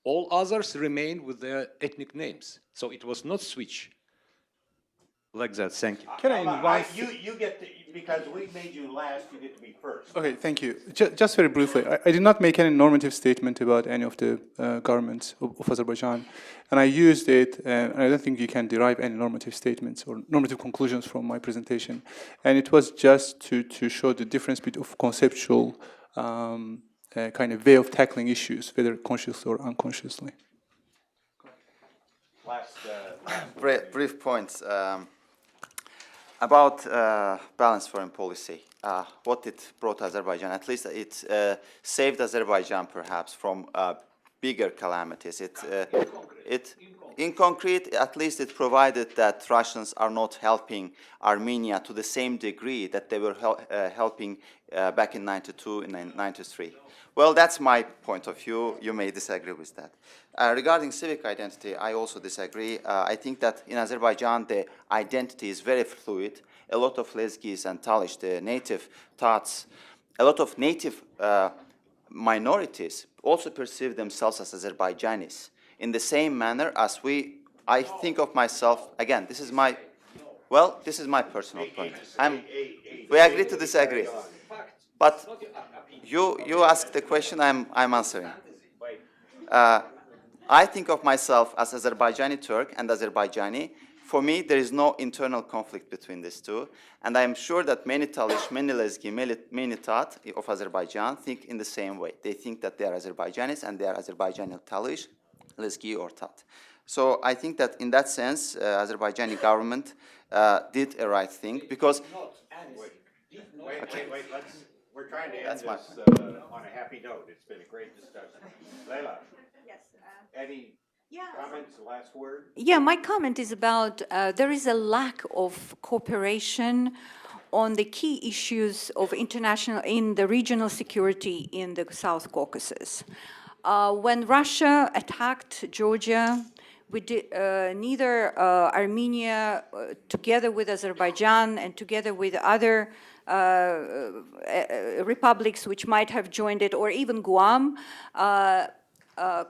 All others remain with their ethnic names. So it was not switch. Like that, thank you. Can I invite... You get to, because we made you last, you get to be first. Okay, thank you. Just very briefly, I did not make any normative statement about any of the governments of Azerbaijan, and I used it, and I don't think you can derive any normative statements or normative conclusions from my presentation. And it was just to show the difference between conceptual kind of way of tackling issues, whether consciously or unconsciously. Last, brief points. About balanced foreign policy, what it brought Azerbaijan, at least it saved Azerbaijan perhaps from bigger calamities. In concrete, at least it provided that Russians are not helping Armenia to the same degree that they were helping back in 92 and 93. Well, that's my point of view. You may disagree with that. Regarding civic identity, I also disagree. I think that in Azerbaijan, the identity is very fluid. A lot of Lezgis and Talish, the native Tats, a lot of native minorities also perceive themselves as Azerbaijanis. In the same manner as I think of myself, again, this is my personal point. We agree to disagree. But you ask the question, I'm answering. I think of myself as Azerbaijani Turk and Azerbaijani. For me, there is no internal conflict between these two. And I'm sure that many Talish, many Lezgi, many Tat of Azerbaijan think in the same way. They think that they are Azerbaijanis and they are Azerbaijani Talish, Lezgi or Tat. So I think that in that sense, Azerbaijani government did a right thing because... Wait, we're trying to end this on a happy note. It's been a great discussion. Leila, any comments, last word? Yeah, my comment is about there is a lack of cooperation on the key issues of in the regional security in the South Caucasus. When Russia attacked Georgia, neither Armenia, together with Azerbaijan and together with other republics which might have joined it, or even Guam,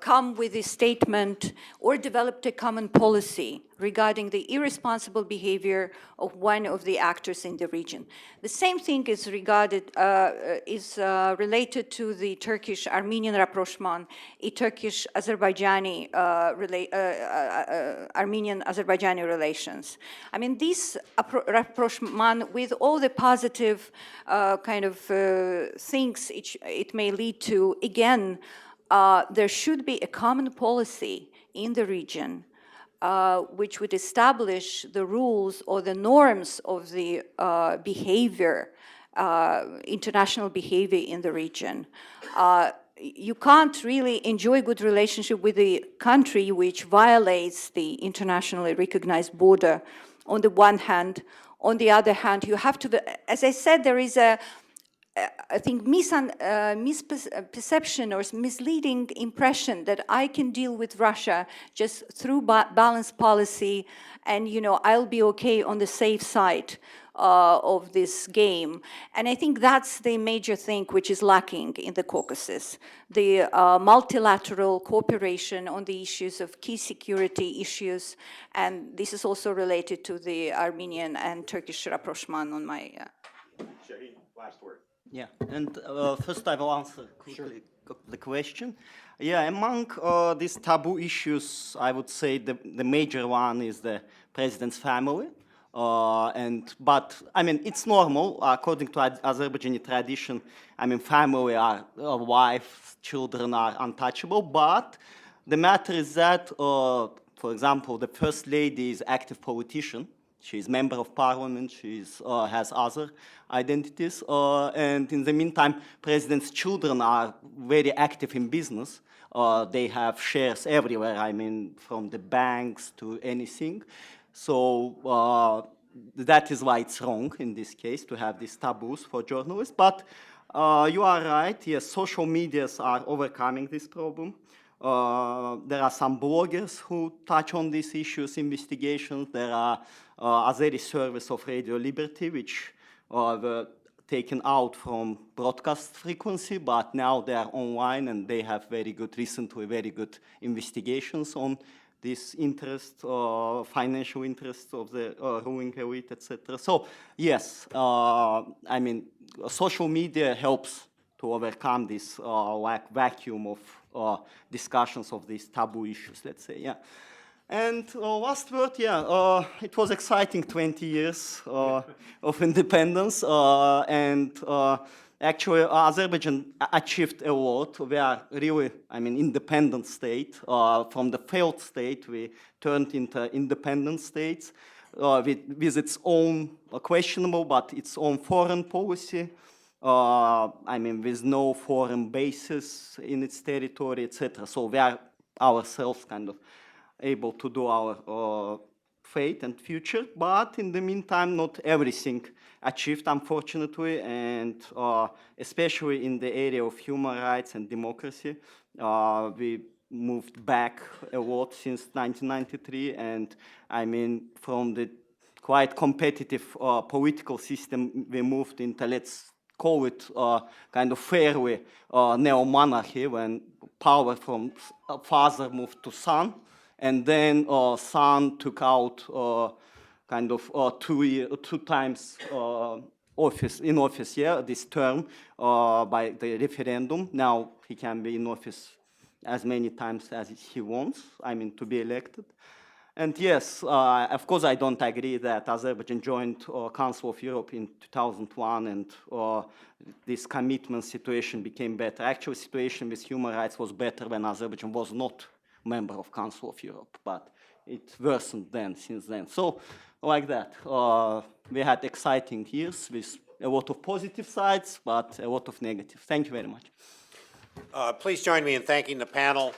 come with a statement or developed a common policy regarding the irresponsible behavior of one of the actors in the region. The same thing is related to the Turkish-Armenian rapprochement, a Turkish-Azerbaijani Armenian-Azerbaijani relations. I mean, this rapprochement, with all the positive things it may lead to, again, there should be a common policy in the region which would establish the rules or the norms of the international behavior in the region. You can't really enjoy good relationship with a country which violates the internationally recognized border on the one hand. On the other hand, you have to, as I said, there is I think misperception or misleading impression that I can deal with Russia just through balanced policy and, I'll be okay on the safe side of this game. And I think that's the major thing which is lacking in the Caucasus, the multilateral cooperation on the issues of key security issues. And this is also related to the Armenian and Turkish rapprochement on my... Shaheen, last word. Yeah, and first I will answer quickly the question. Yeah, among these taboo issues, I would say the major one is the president's family. But I mean, it's normal, according to Azerbaijani tradition. I mean, family are wife, children are untouchable, but the matter is that, for example, the first lady is active politician. She's member of parliament, she has other identities, and in the meantime, president's children are very active in business. They have shares everywhere, I mean, from the banks to anything. So that is why it's wrong in this case to have these taboos for journalists. But you are right, yes, social medias are overcoming this problem. There are some bloggers who touch on these issues, investigations. There are Azeri service of Radio Liberty, which were taken out from broadcast frequency, but now they are online and they have recently very good investigations on this interest, financial interests of the ruling elite, etc. So yes, I mean, social media helps to overcome this vacuum of discussions of these taboo issues, let's say, yeah. And last word, yeah, it was exciting 20 years of independence, and actually Azerbaijan achieved a lot. We are really, I mean, independent state. From the failed state, we turned into independent states. with its own questionable, but its own foreign policy. I mean, with no foreign bases in its territory, etc. So we are ourselves kind of able to do our fate and future, but in the meantime, not everything achieved, unfortunately, and especially in the area of human rights and democracy, we moved back a lot since 1993, and I mean, from the quite competitive political system, we moved into, let's call it kind of fairly neo-monarchy, when power from father moved to son, and then son took out kind of 2 times office, this term by the referendum. Now he can be in office as many times as he wants, I mean, to be elected. And yes, of course, I don't agree that Azerbaijan joined Council of Europe in 2001 and this commitment situation became better. Actually, situation with human rights was better when Azerbaijan was not member of Council of Europe, but it worsened then, since then. So, like that, we had exciting years with a lot of positive sides, but a lot of negative. Thank you very much. Please join me in thanking the panel.